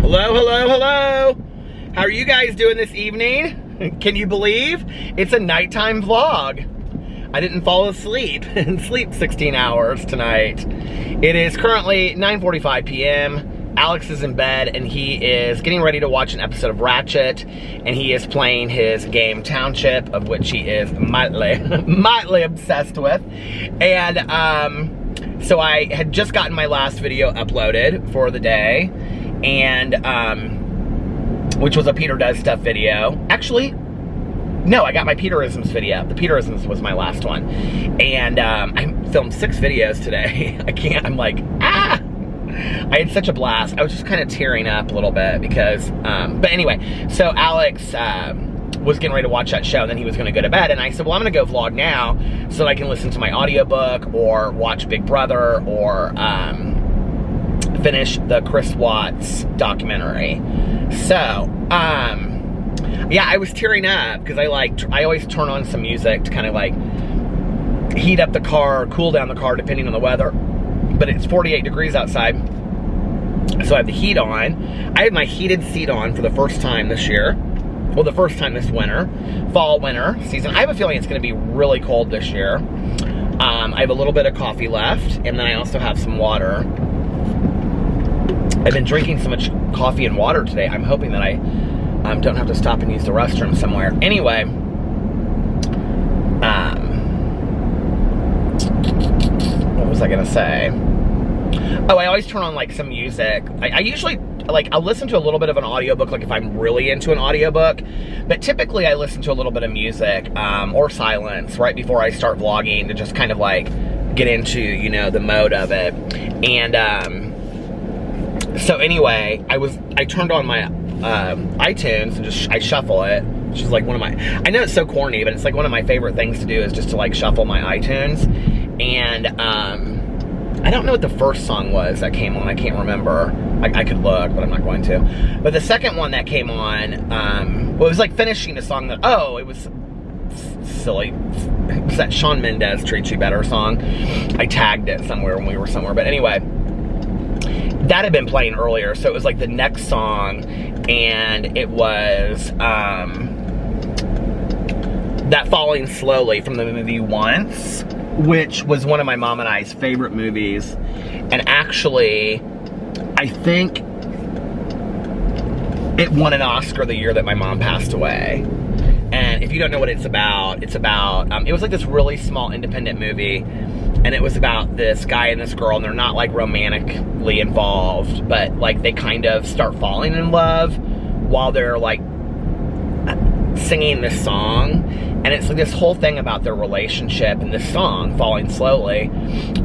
Hello, hello, hello. How are you guys doing this evening? Can you believe it's a nighttime vlog? I didn't fall asleep and sleep 16 hours tonight. It is currently 9:45 p.m. Alex is in bed and he is getting ready to watch an episode of Ratchet, and he is playing his game Township, of which he is mightily obsessed with. And so I had just gotten my last video uploaded for the day, and which was a Peter Does Stuff video. Actually, no, I got my Peterisms video. The Peterisms was my last one. And I filmed 6 videos today. I had such a blast. I was just kind of tearing up a little bit because, but anyway, so Alex was getting ready to watch that show, and then he was gonna go to bed, and I said, well, I'm gonna go vlog now so that I can listen to my audiobook or watch Big Brother or finish the Chris Watts documentary. So, yeah, I was tearing up because I always turn on some music to kind of like heat up the car, cool down the car depending on the weather. But it's 48 degrees outside, so I have the heat on. I have my heated seat on for the first time this year. Well, the first time this winter, fall-winter season. I have a feeling it's going to be really cold this year. I have a little bit of coffee left, and then I also have some water. I've been drinking so much coffee and water today, I'm hoping that I don't have to stop and use the restroom somewhere. Anyway, what was I gonna say? Oh, I always turn on like some music. I usually, I'll listen to a little bit of an audiobook, like if I'm really into an audiobook, but typically I listen to a little bit of music, or silence right before I start vlogging to just kind of like get into, you know, the mode of it. And, so anyway, I turned on my iTunes and I shuffle it. Which is like one of my, I know it's so corny, but it's like one of my favorite things to do is just to like shuffle my iTunes. And I don't know what the first song was that came on. I can't remember. I could look, but I'm not going to. But the second one that came on, well, it was like finishing a song that, oh, it was silly. It was that Shawn Mendes Treat You Better song. I tagged it somewhere when we were somewhere. But anyway, that had been playing earlier, so it was like the next song, and it was that Falling Slowly from the movie Once, which was one of my mom and I's favorite movies. And actually, I think it won an Oscar the year that my mom passed away. And if you don't know what it's about, it was like this really small independent movie, and it was about this guy and this girl, and they're not like romantically involved, but like they kind of start falling in love while they're like singing this song. And it's like this whole thing about their relationship and this song, Falling Slowly.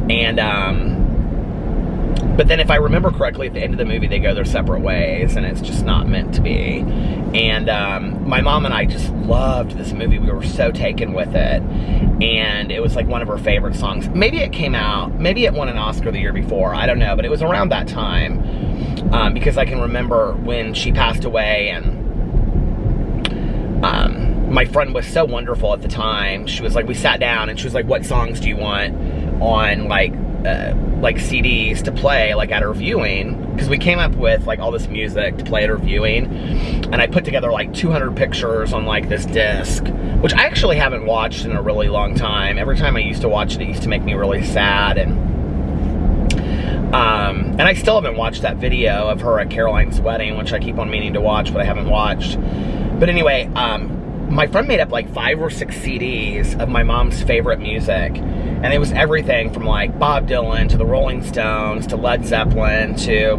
And, but then if I remember correctly, at the end of the movie, they go their separate ways, and it's just not meant to be. And my mom and I just loved this movie. We were so taken with it. And it was like one of her favorite songs. Maybe it came out, maybe it won an Oscar the year before, I don't know. But it was around that time, because I can remember when she passed away, and my friend was so wonderful at the time. She was like, we sat down and she was like, what songs do you want on like CDs to play like at her viewing? Because we came up with like all this music to play at her viewing, and I put together like 200 pictures on like this disc, which I actually haven't watched in a really long time. Every time I used to watch it, it used to make me really sad. And I still haven't watched that video of her at Caroline's wedding, which I keep on meaning to watch, but I haven't watched. But anyway, my friend made up like 5 or 6 CDs of my mom's favorite music. And it was everything from like Bob Dylan to the Rolling Stones to Led Zeppelin to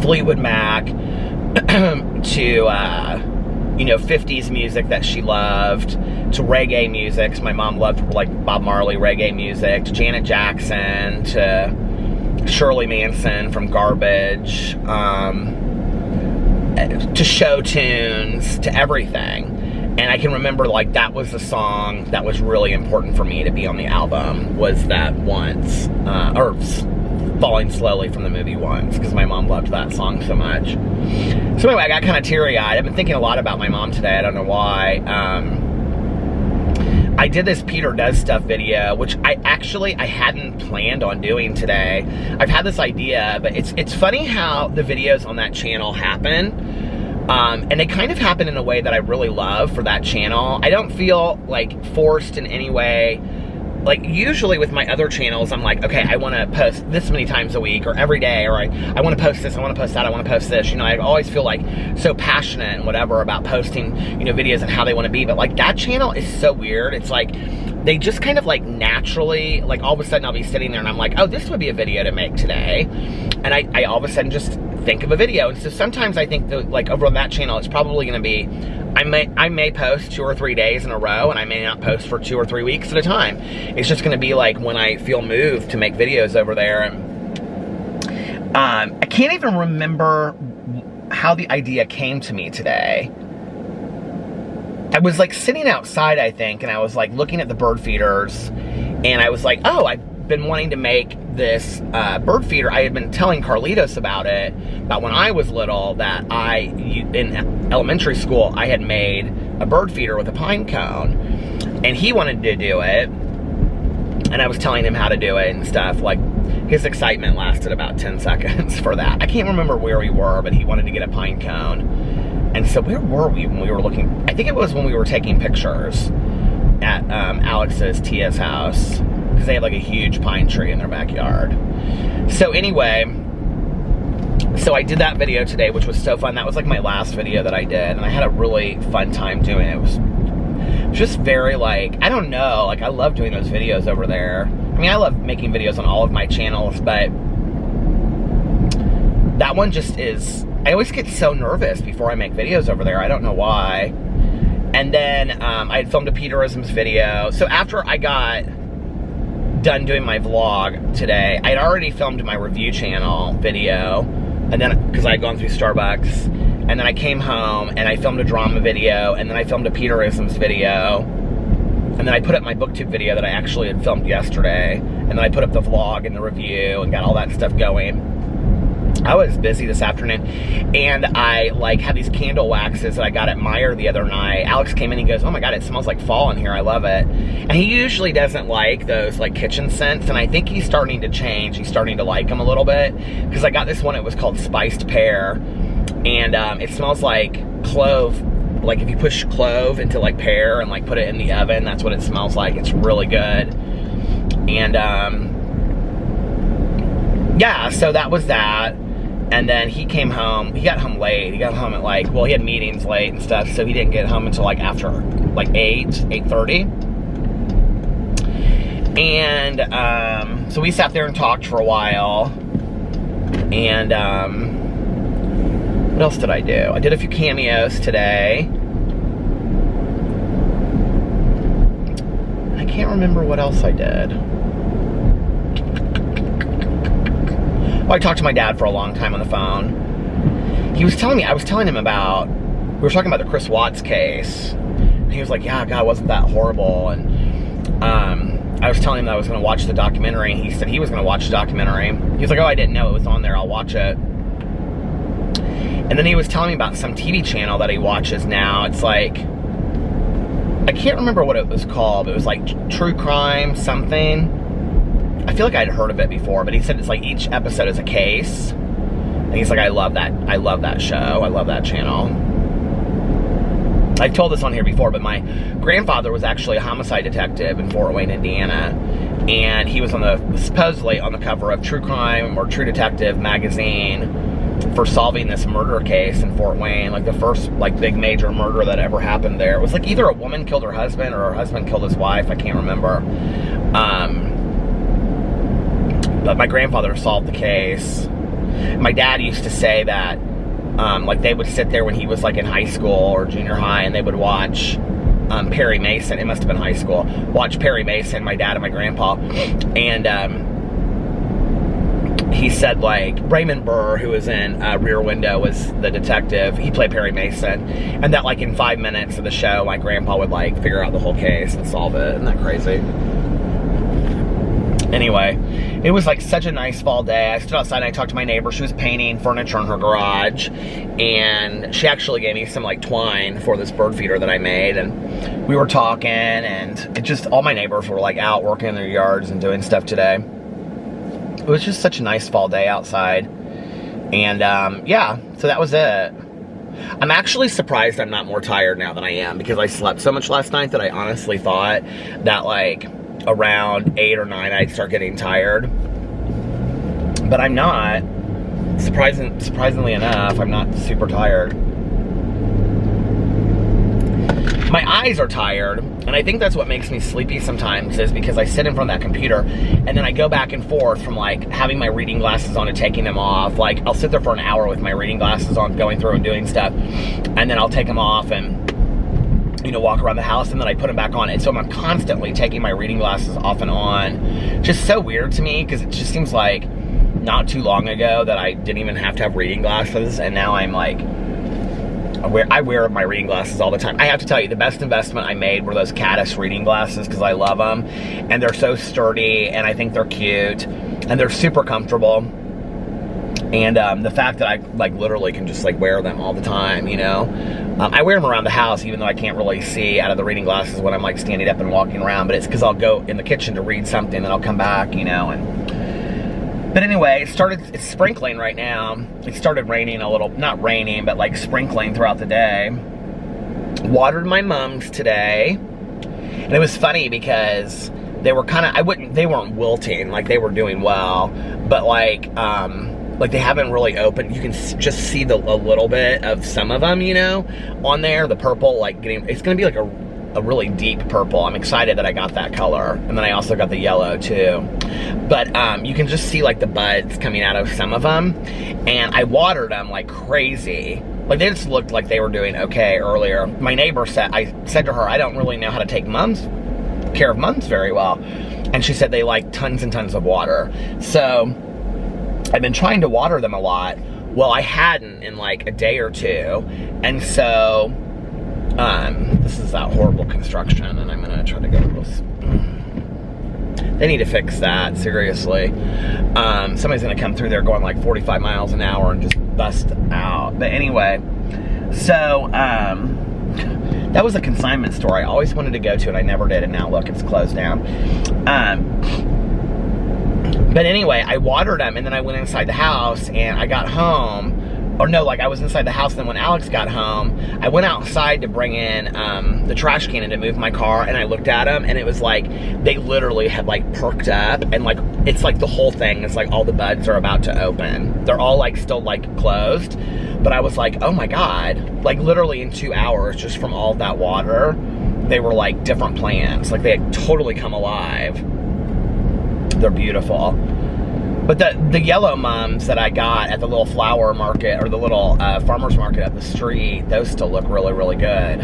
Fleetwood Mac to, you know, 50s music that she loved, to reggae music, 'cause my mom loved like Bob Marley reggae music, to Janet Jackson, to Shirley Manson from Garbage, to show tunes, to everything. And I can remember like that was the song that was really important for me to be on the album, was that Once, or Falling Slowly from the movie Once, because my mom loved that song so much. So anyway, I got kind of teary-eyed. I've been thinking a lot about my mom today. I don't know why. I did this Peter Does Stuff video, which I hadn't planned on doing today. I've had this idea, but it's funny how the videos on that channel happen. And they kind of happen in a way that I really love for that channel. I don't feel like forced in any way. Like usually with my other channels, I'm like, okay, I want to post this many times a week or every day, or I want to post this, I want to post that, I want to post this. You know, I always feel like so passionate and whatever about posting, you know, videos and how they want to be. But like that channel is so weird. It's like they just kind of like naturally, like all of a sudden I'll be sitting there and I'm like, oh, this would be a video to make today. And I all of a sudden just think of a video. And so sometimes I think that like over on that channel, it's probably going to be, I may post 2 or 3 days in a row, and I may not post for 2 or 3 weeks at a time. It's just going to be like when I feel moved to make videos over there. And I can't even remember how the idea came to me today. I was like sitting outside, I think, and I was like looking at the bird feeders, and I was like, oh, I've been wanting to make this bird feeder. I had been telling Carlitos about it, about when I was little, that in elementary school, I had made a bird feeder with a pine cone, and he wanted to do it, and I was telling him how to do it and stuff. Like, his excitement lasted about 10 seconds for that. I can't remember where we were, but he wanted to get a pine cone. And so where were we when we were looking? I think it was when we were taking pictures at Alex's Tia's house, because they have like a huge pine tree in their backyard. So anyway, so I did that video today, which was so fun. That was like my last video that I did, and I had a really fun time doing it. It was just very like, I don't know, like I love doing those videos over there. I mean, I love making videos on all of my channels, but that one just is, I always get so nervous before I make videos over there. I don't know why. And then I had filmed a Peterisms video. So after I got done doing my vlog today, I'd already filmed my review channel video, and then because I had gone through Starbucks, and then I came home and I filmed a drama video, and then I filmed a Peterisms video, and then I put up my booktube video that I actually had filmed yesterday, and then I put up the vlog and the review and got all that stuff going. I was busy this afternoon, and I like had these candle waxes that I got at Meijer the other night. Alex came in and he goes, oh my God, it smells like fall in here. I love it. And he usually doesn't like those like kitchen scents, and I think he's starting to change. He's starting to like them a little bit, because I got this one, it was called Spiced Pear, and it smells like clove. Like if you push clove into like pear and like put it in the oven, that's what it smells like. It's really good. And yeah, so that was that. And then he came home, he got home late. He got home at like, well, he had meetings late and stuff, so he didn't get home until like after like 8:30. And so we sat there and talked for a while. And what else did I do? I did a few cameos today. I can't remember what else I did. Well, I talked to my dad for a long time on the phone. He was telling me, I was telling him about, we were talking about the Chris Watts case. And he was like, yeah, God, wasn't that horrible? And I was telling him that I was going to watch the documentary. He said he was going to watch the documentary. He was like, oh, I didn't know it was on there. I'll watch it. And then he was telling me about some TV channel that he watches now. It's like, I can't remember what it was called. It was like True Crime something. I feel like I'd heard of it before, but he said it's like each episode is a case. And he's like, I love that show. I love that channel. I've told this on here before, but my grandfather was actually a homicide detective in Fort Wayne, Indiana. And he was supposedly on the cover of True Crime or True Detective magazine for solving this murder case in Fort Wayne, like the first like big major murder that ever happened there. It was like either a woman killed her husband or her husband killed his wife. I can't remember. But my grandfather solved the case. My dad used to say that, like they would sit there when he was like in high school or junior high, and they would watch Perry Mason. It must have been high school. Watch Perry Mason, my dad and my grandpa. And he said like Raymond Burr, who was in Rear Window, was the detective. He played Perry Mason. And that like in 5 minutes of the show, my grandpa would like figure out the whole case and solve it. Isn't that crazy? Anyway, it was like such a nice fall day. I stood outside and I talked to my neighbor. She was painting furniture in her garage, and she actually gave me some like twine for this bird feeder that I made, and we were talking, and it just, all my neighbors were like out working in their yards and doing stuff today. It was just such a nice fall day outside, and yeah, so that was it. I'm actually surprised I'm not more tired now than I am, because I slept so much last night that I honestly thought that like around 8 or 9 I'd start getting tired, but I'm not. Surprisingly enough, I'm not super tired. My eyes are tired, and I think that's what makes me sleepy sometimes, is because I sit in front of that computer and then I go back and forth from like having my reading glasses on and taking them off. Like I'll sit there for an hour with my reading glasses on, going through and doing stuff, and then I'll take them off and, you know, walk around the house, and then I put them back on. And so I'm constantly taking my reading glasses off and on. Just so weird to me, because it just seems like not too long ago that I didn't even have to have reading glasses, and now I'm like, I wear my reading glasses all the time. I have to tell you, the best investment I made were those Caddis reading glasses, because I love them, and they're so sturdy, and I think they're cute, and they're super comfortable. And the fact that I like literally can just like wear them all the time, you know. I wear them around the house, even though I can't really see out of the reading glasses when I'm like standing up and walking around, but it's because I'll go in the kitchen to read something, then I'll come back, you know. But anyway, it's sprinkling right now. It started raining a little, not raining, but like sprinkling throughout the day. Watered my mums today, and it was funny because they were kind of, they weren't wilting, like they were doing well, but like they haven't really opened. You can just see a little bit of some of them, you know, on there. The purple, like it's gonna be like a really deep purple. I'm excited that I got that color, and then I also got the yellow too. But you can just see like the buds coming out of some of them, and I watered them like crazy. Like they just looked like they were doing okay earlier. My neighbor said, I said to her, I don't really know how to take care of mums very well, and she said they like tons and tons of water. So I've been trying to water them a lot. Well, I hadn't in like a day or two, and so this is that horrible construction, and I'm gonna try to go they need to fix that, seriously. Somebody's gonna come through there going like 45 miles an hour and just bust out. But anyway, so that was a consignment store I always wanted to go to, and I never did, and now look, it's closed down. But anyway, I watered them, and then I went inside the house, and I got home. Or no, like I was inside the house, and then when Alex got home, I went outside to bring in the trash can and to move my car, and I looked at them, and it was like, they literally had like perked up, and like, it's like the whole thing, it's like all the buds are about to open. They're all like still like closed, but I was like, oh my God, like literally in 2 hours, just from all that water, they were like different plants. Like they had totally come alive. They're beautiful. But the yellow mums that I got at the little flower market, or the little farmer's market up the street, those still look really, really good.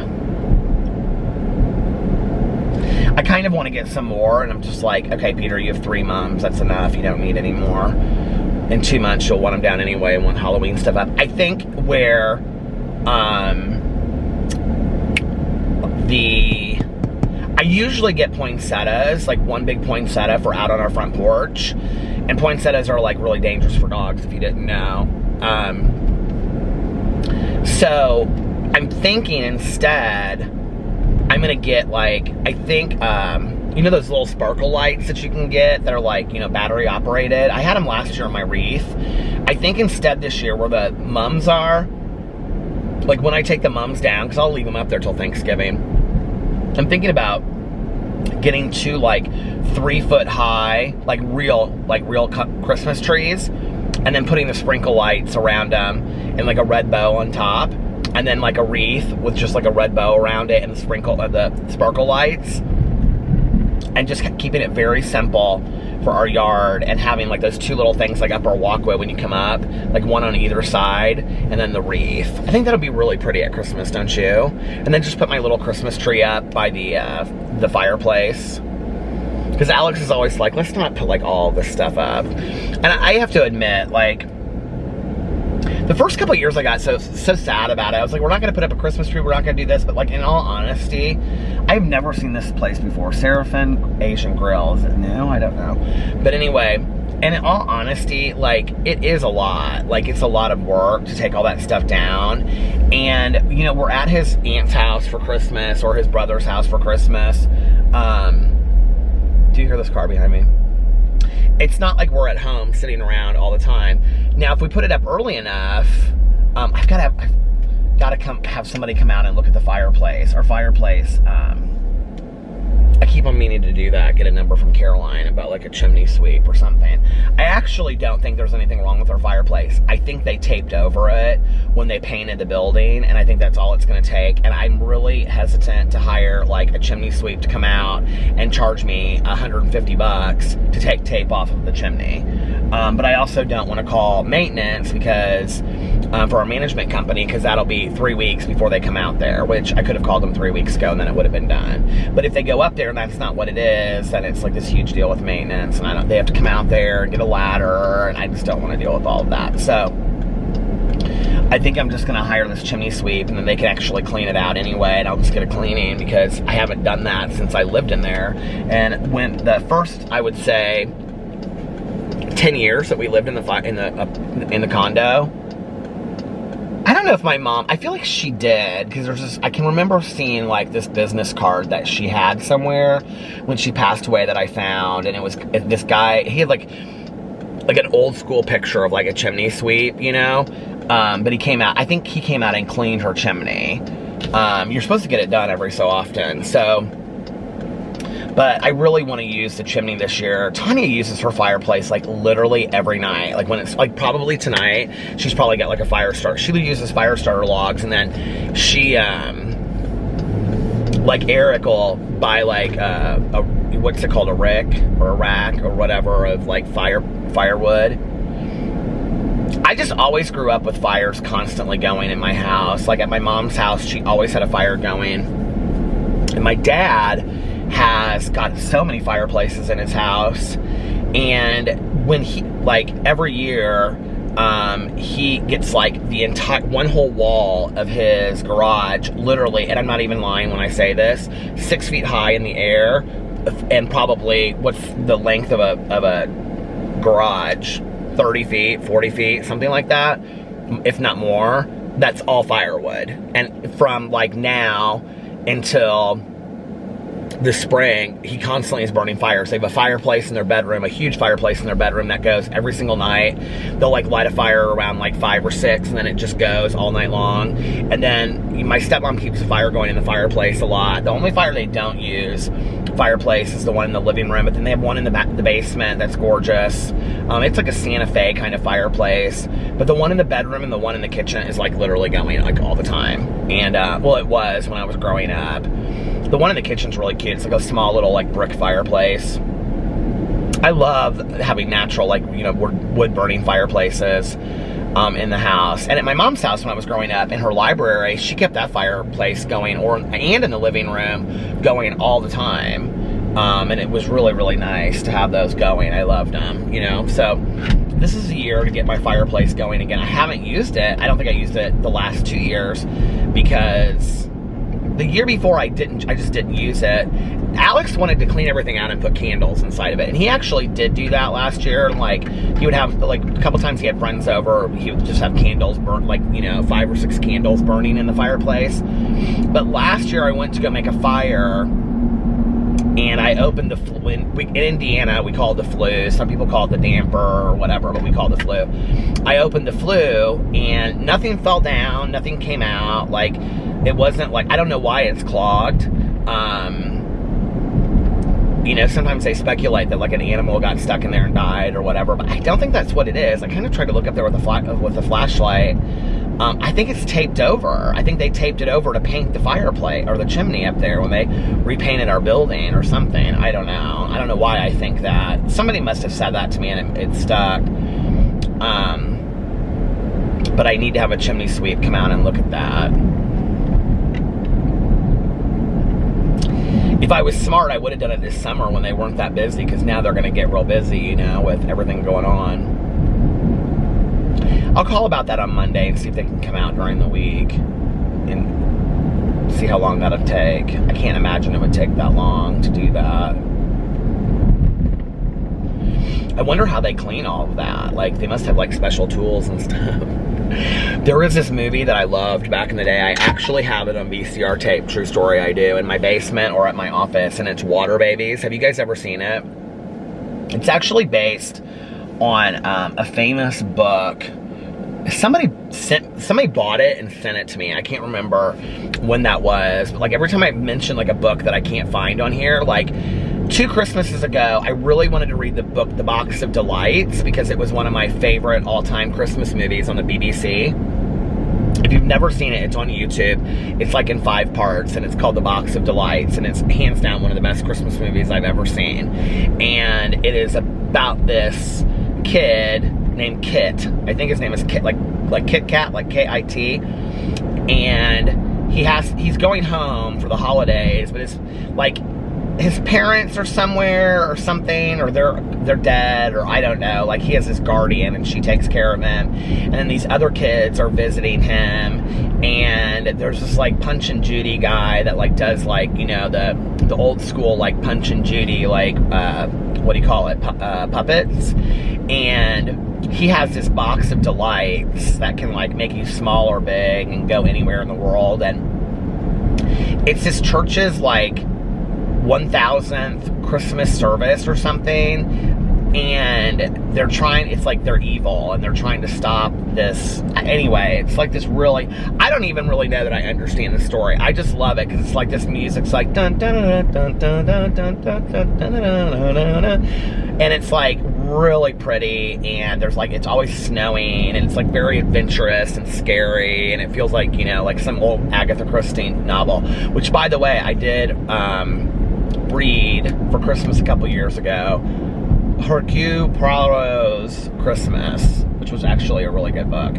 I kind of want to get some more, and I'm just like, okay, Peter, you have 3 mums. That's enough. You don't need any more. In 2 months, you'll want them down anyway and want Halloween stuff up. I think where I usually get poinsettias, like one big poinsettia for out on our front porch. And poinsettias are like really dangerous for dogs, if you didn't know. So I'm thinking instead, I'm gonna get like, I think, you know those little sparkle lights that you can get that are like, you know, battery operated? I had them last year on my wreath. I think instead this year, where the mums are, like when I take the mums down, because I'll leave them up there till Thanksgiving, I'm thinking about getting 2 like 3-foot high, like real Christmas trees, and then putting the sprinkle lights around them and like a red bow on top, and then like a wreath with just like a red bow around it and the sparkle lights, and just keeping it very simple for our yard, and having like those 2 little things like up our walkway when you come up, like one on either side, and then the wreath. I think that'll be really pretty at Christmas, don't you? And then just put my little Christmas tree up by the fireplace, because Alex is always like, let's not put like all this stuff up. And I have to admit, like, The first couple of years I got so sad about it. I was like, we're not going to put up a Christmas tree. We're not going to do this. But like, in all honesty, I've never seen this place before. Seraphin Asian Grill. Is it new? I don't know. But anyway, and in all honesty, like, it is a lot. Like, it's a lot of work to take all that stuff down. And, you know, we're at his aunt's house for Christmas, or his brother's house for Christmas. Do you hear this car behind me? It's not like we're at home sitting around all the time. Now, if we put it up early enough, I've got to have somebody come out and look at the fireplace. Our fireplace, I keep on meaning to do that, get a number from Caroline about like a chimney sweep or something. I actually don't think there's anything wrong with our fireplace. I think they taped over it when they painted the building, and I think that's all it's going to take. And I'm really hesitant to hire like a chimney sweep to come out and charge me $150 to take tape off of the chimney. But I also don't want to call maintenance because for our management company, because that'll be 3 weeks before they come out there, which I could have called them 3 weeks ago and then it would have been done. But if they go up there and that's not what it is, then it's like this huge deal with maintenance, and they have to come out there and get a ladder, and I just don't want to deal with all of that. So I think I'm just going to hire this chimney sweep, and then they can actually clean it out anyway, and I'll just get a cleaning because I haven't done that since I lived in there. And when the first, I would say, 10 years that we lived in the condo, I don't know if my mom, I feel like she did, because there's this, I can remember seeing like this business card that she had somewhere when she passed away that I found, and it was this guy, he had like an old school picture of like a chimney sweep, you know, but he came out, I think he came out and cleaned her chimney. You're supposed to get it done every so often, so, but I really want to use the chimney this year. Tanya uses her fireplace like literally every night. Like when it's like probably tonight, she's probably got like a fire starter. She uses fire starter logs, and then she, like Eric will buy like a what's it called, a rick or a rack or whatever of like firewood. I just always grew up with fires constantly going in my house. Like at my mom's house, she always had a fire going. And my dad has got so many fireplaces in his house, and when he, like every year, he gets like the entire, one whole wall of his garage, literally, and I'm not even lying when I say this, 6 feet high in the air, and probably, what's the length of a garage, 30 feet, 40 feet, something like that, if not more. That's all firewood. And from like now until the spring, he constantly is burning fires. They have a fireplace in their bedroom, a huge fireplace in their bedroom that goes every single night. They'll like light a fire around like 5 or 6, and then it just goes all night long. And then my stepmom keeps a fire going in the fireplace a lot. The only fire they don't use, fireplace, is the one in the living room, but then they have one in the basement that's gorgeous. It's like a Santa Fe kind of fireplace, but the one in the bedroom and the one in the kitchen is like literally going like all the time. And well, it was when I was growing up. The one in the kitchen's really cute. It's like a small little like brick fireplace. I love having natural, like, you know, wood burning fireplaces in the house. And at my mom's house when I was growing up, in her library, she kept that fireplace going, and in the living room going all the time. And it was really, really nice to have those going. I loved them, you know. So this is a year to get my fireplace going again. I haven't used it. I don't think I used it the last 2 years, because the year before I just didn't use it. Alex wanted to clean everything out and put candles inside of it, and he actually did do that last year. And like, he would have, like, a couple times he had friends over, he would just have candles burn, like, you know, 5 or 6 candles burning in the fireplace. But last year I went to go make a fire, and I opened the flue. In Indiana, we call it the flue. Some people call it the damper or whatever, but we call it the flue. I opened the flue, and nothing fell down, nothing came out. Like, it wasn't like, I don't know why it's clogged. You know, sometimes they speculate that like an animal got stuck in there and died or whatever, but I don't think that's what it is. I kind of tried to look up there with a flashlight. I think it's taped over. I think they taped it over to paint the fireplace or the chimney up there when they repainted our building or something. I don't know. I don't know why I think that. Somebody must have said that to me and it stuck. But I need to have a chimney sweep come out and look at that. If I was smart, I would have done it this summer when they weren't that busy, because now they're going to get real busy, you know, with everything going on. I'll call about that on Monday and see if they can come out during the week and see how long that'll take. I can't imagine it would take that long to do that. I wonder how they clean all of that. Like, they must have like special tools and stuff. There was this movie that I loved back in the day. I actually have it on VCR tape, true story I do, in my basement or at my office, and it's Water Babies. Have you guys ever seen it? It's actually based on a famous book. Somebody bought it and sent it to me. I can't remember when that was, but like every time I mention like a book that I can't find on here, like 2 Christmases ago, I really wanted to read the book, The Box of Delights, because it was one of my favorite all-time Christmas movies on the BBC. If you've never seen it, it's on YouTube. It's like in 5 parts, and it's called The Box of Delights, and it's hands down one of the best Christmas movies I've ever seen. And it is about this kid named Kit. I think his name is Kit, like Kit Kat, like K-I-T. And he's going home for the holidays, but it's like his parents are somewhere or something, or they're dead, or I don't know. Like, he has his guardian and she takes care of him, and then these other kids are visiting him, and there's this like Punch and Judy guy that like does like, you know, the old school like Punch and Judy, like what do you call it, puppets. And he has this box of delights that can like make you small or big and go anywhere in the world, and it's this church's like 1000th Christmas service or something, and they're trying, it's like they're evil and they're trying to stop this. Anyway, it's like this really, I don't even really know that I understand the story. I just love it because it's like this music's like dun dun dun dun dun dun dun dun dun dun, and it's like really pretty, and there's like, it's always snowing, and it's like very adventurous and scary, and it feels like, you know, like some old Agatha Christie novel, which by the way, I did read for Christmas a couple years ago, Hercule Poirot's Christmas, which was actually a really good book.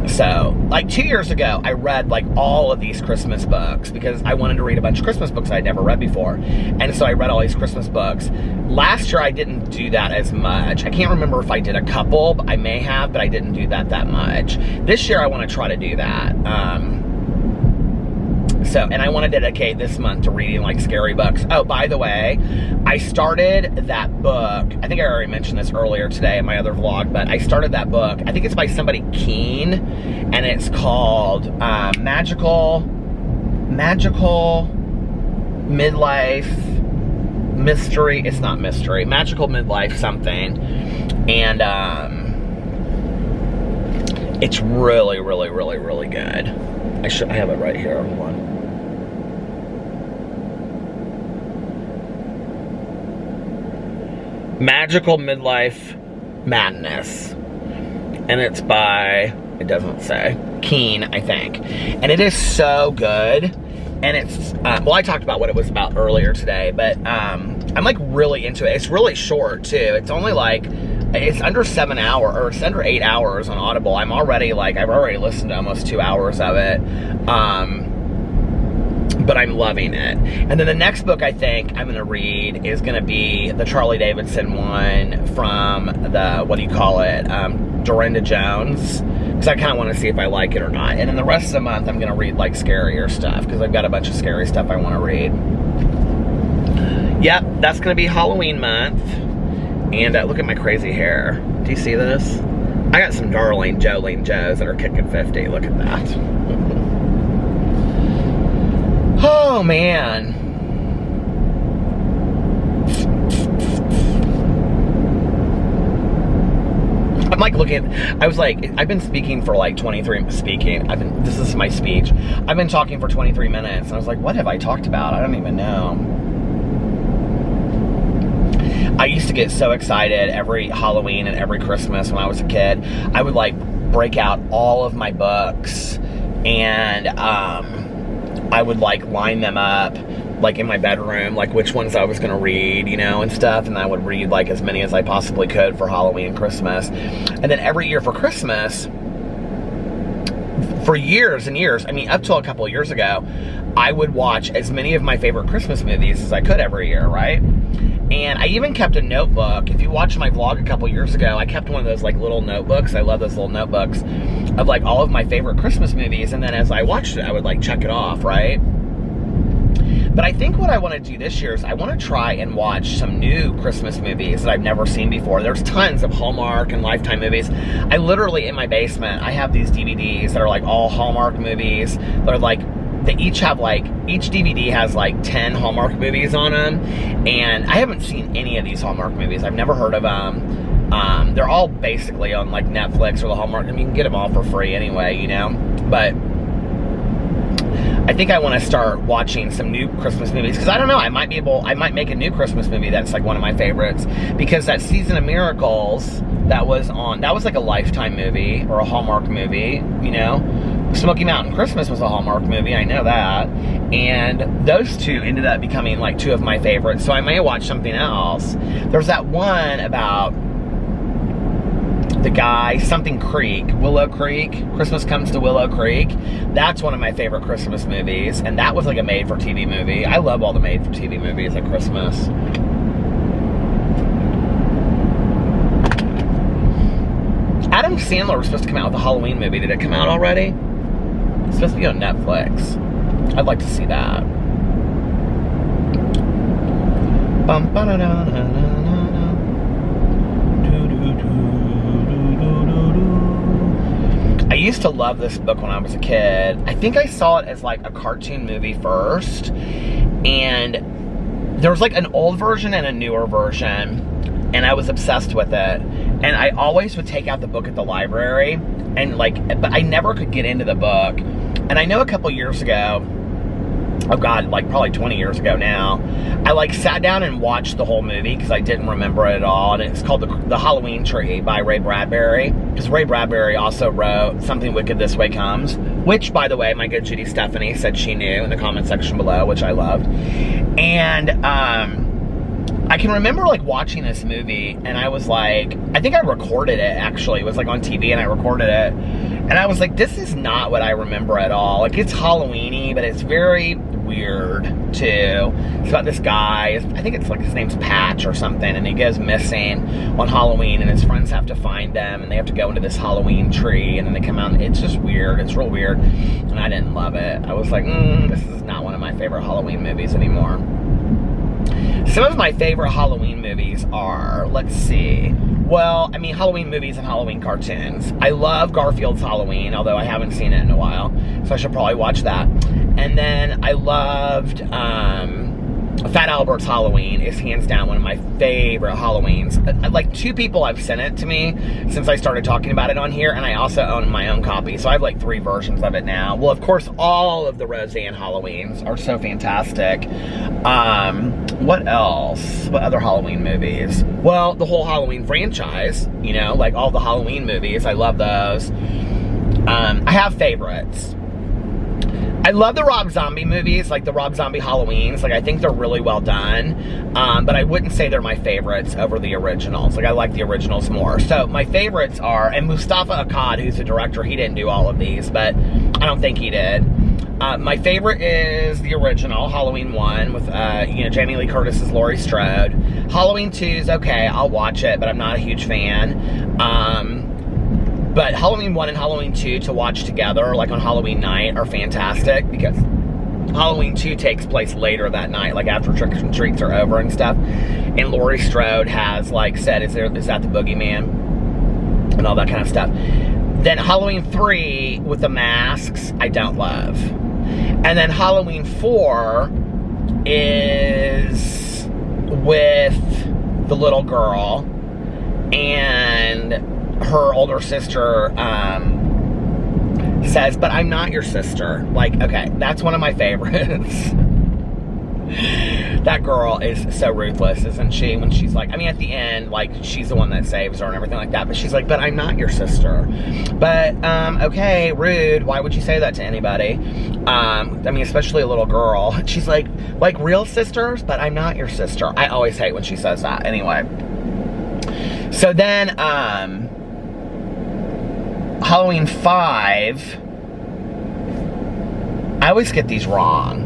So, like 2 years ago, I read like all of these Christmas books because I wanted to read a bunch of Christmas books I'd never read before. And so I read all these Christmas books. Last year, I didn't do that as much. I can't remember if I did a couple, but I may have, but I didn't do that much. This year, I want to try to do that. And I want to dedicate this month to reading like scary books. Oh, by the way, I started that book. I think I already mentioned this earlier today in my other vlog, but I started that book. I think it's by somebody Keen, and it's called Magical Midlife Mystery. It's not mystery. Magical Midlife something. And it's really, really, really, really good. I have it right here. Hold on. Magical Midlife Madness, and it's by, it doesn't say, Keen, I think, and it is so good. And it's well, I talked about what it was about earlier today, but I'm like really into it. It's really short too. It's only like, it's under 7 hours, or it's under 8 hours on Audible. I'm already like, I've already listened to almost 2 hours of it. But I'm loving it. And then the next book I think I'm going to read is going to be the Charlie Davidson one from the, what do you call it, Dorinda Jones, because I kind of want to see if I like it or not. And then the rest of the month I'm going to read like scarier stuff, because I've got a bunch of scary stuff I want to read. Yep, that's going to be Halloween month. And look at my crazy hair. Do you see this? I got some darling Jolene Joes that are kicking 50. Look at that. Oh, man. I'm like looking, I was like, I've been speaking for like 23, this is my speech. I've been talking for 23 minutes. And I was like, what have I talked about? I don't even know. I used to get so excited every Halloween and every Christmas when I was a kid. I would like break out all of my books, and I would like line them up like in my bedroom, like which ones I was gonna read, you know, and stuff, and I would read like as many as I possibly could for Halloween and Christmas. And then every year for Christmas, for years and years, I mean up till a couple of years ago, I would watch as many of my favorite Christmas movies as I could every year, right? And I even kept a notebook. If you watched my vlog a couple years ago, I kept one of those like little notebooks. I love those little notebooks of like all of my favorite Christmas movies. And then as I watched it, I would like check it off, right? But I think what I want to do this year is I want to try and watch some new Christmas movies that I've never seen before. There's tons of Hallmark and Lifetime movies. I literally, in my basement, I have these DVDs that are like all Hallmark movies. They're like, they each have like, each DVD has like 10 Hallmark movies on them. And I haven't seen any of these Hallmark movies. I've never heard of them. They're all basically on like Netflix or the Hallmark. I mean, you can get them all for free anyway, you know? But I think I want to start watching some new Christmas movies, because I don't know, I might make a new Christmas movie that's like one of my favorites, because that Season of Miracles that was like a Lifetime movie or a Hallmark movie, you know. Smoky Mountain Christmas was a Hallmark movie, I know that, and those two ended up becoming like two of my favorites, so I may watch something else. There's that one about the guy, something Creek, Willow Creek, Christmas Comes to Willow Creek. That's one of my favorite Christmas movies, and that was like a made-for-TV movie. I love all the made-for-TV movies at Christmas. Adam Sandler was supposed to come out with a Halloween movie. Did it come out already? It's supposed to be on Netflix. I'd like to see that. I used to love this book when I was a kid. I think I saw it as like a cartoon movie first, and there was like an old version and a newer version, and I was obsessed with it. And I always would take out the book at the library, and like, but I never could get into the book. And I know a couple years ago, oh God, like probably 20 years ago now, I like sat down and watched the whole movie because I didn't remember it at all. And it's called The Halloween Tree by Ray Bradbury, because Ray Bradbury also wrote Something Wicked This Way Comes, which, by the way, my good Judy Stephanie said she knew in the comment section below, which I loved. And I can remember like watching this movie, and I was like, I think I recorded it actually. It was like on TV, and I recorded it. And I was like, this is not what I remember at all. Like, it's Halloween-y, but it's very weird, too. It's about this guy, I think it's like, his name's Patch or something, and he goes missing on Halloween, and his friends have to find him, and they have to go into this Halloween tree, and then they come out, and it's just weird. It's real weird, and I didn't love it. I was like, this is not one of my favorite Halloween movies anymore. Some of my favorite Halloween movies are, let's see, well, I mean, Halloween movies and Halloween cartoons. I love Garfield's Halloween, although I haven't seen it in a while, so I should probably watch that. And then I loved Fat Albert's Halloween is hands down one of my favorite Halloweens. Like, 2 people have sent it to me since I started talking about it on here, and I also own my own copy, so I have like 3 versions of it now. Well, of course, all of the Roseanne Halloweens are so fantastic. What else? What other Halloween movies? Well, the whole Halloween franchise, you know, like all the Halloween movies. I love those. I have favorites. I love the Rob Zombie movies, like the Rob Zombie Halloweens. Like, I think they're really well done. But I wouldn't say they're my favorites over the originals. Like, I like the originals more. So, my favorites are, and Mustafa Akkad, who's the director, he didn't do all of these, but I don't think he did. My favorite is the original, Halloween 1, with, you know, Jamie Lee Curtis as Laurie Strode. Halloween 2 is okay, I'll watch it, but I'm not a huge fan. But Halloween 1 and Halloween 2 to watch together, like on Halloween night, are fantastic, because Halloween 2 takes place later that night, like after tricks and treats are over and stuff. And Laurie Strode has, like, said, is that the boogeyman? And all that kind of stuff. Then Halloween 3 with the masks, I don't love. And then Halloween 4 is with the little girl, and her older sister says, but I'm not your sister. Like, okay, that's one of my favorites. That girl is so ruthless, isn't she? When she's like, I mean, at the end, like, she's the one that saves her and everything like that, but she's like, but I'm not your sister. But, okay, rude. Why would you say that to anybody? I mean, especially a little girl. She's like real sisters, but I'm not your sister. I always hate when she says that. Anyway. So then, Halloween 5, I always get these wrong.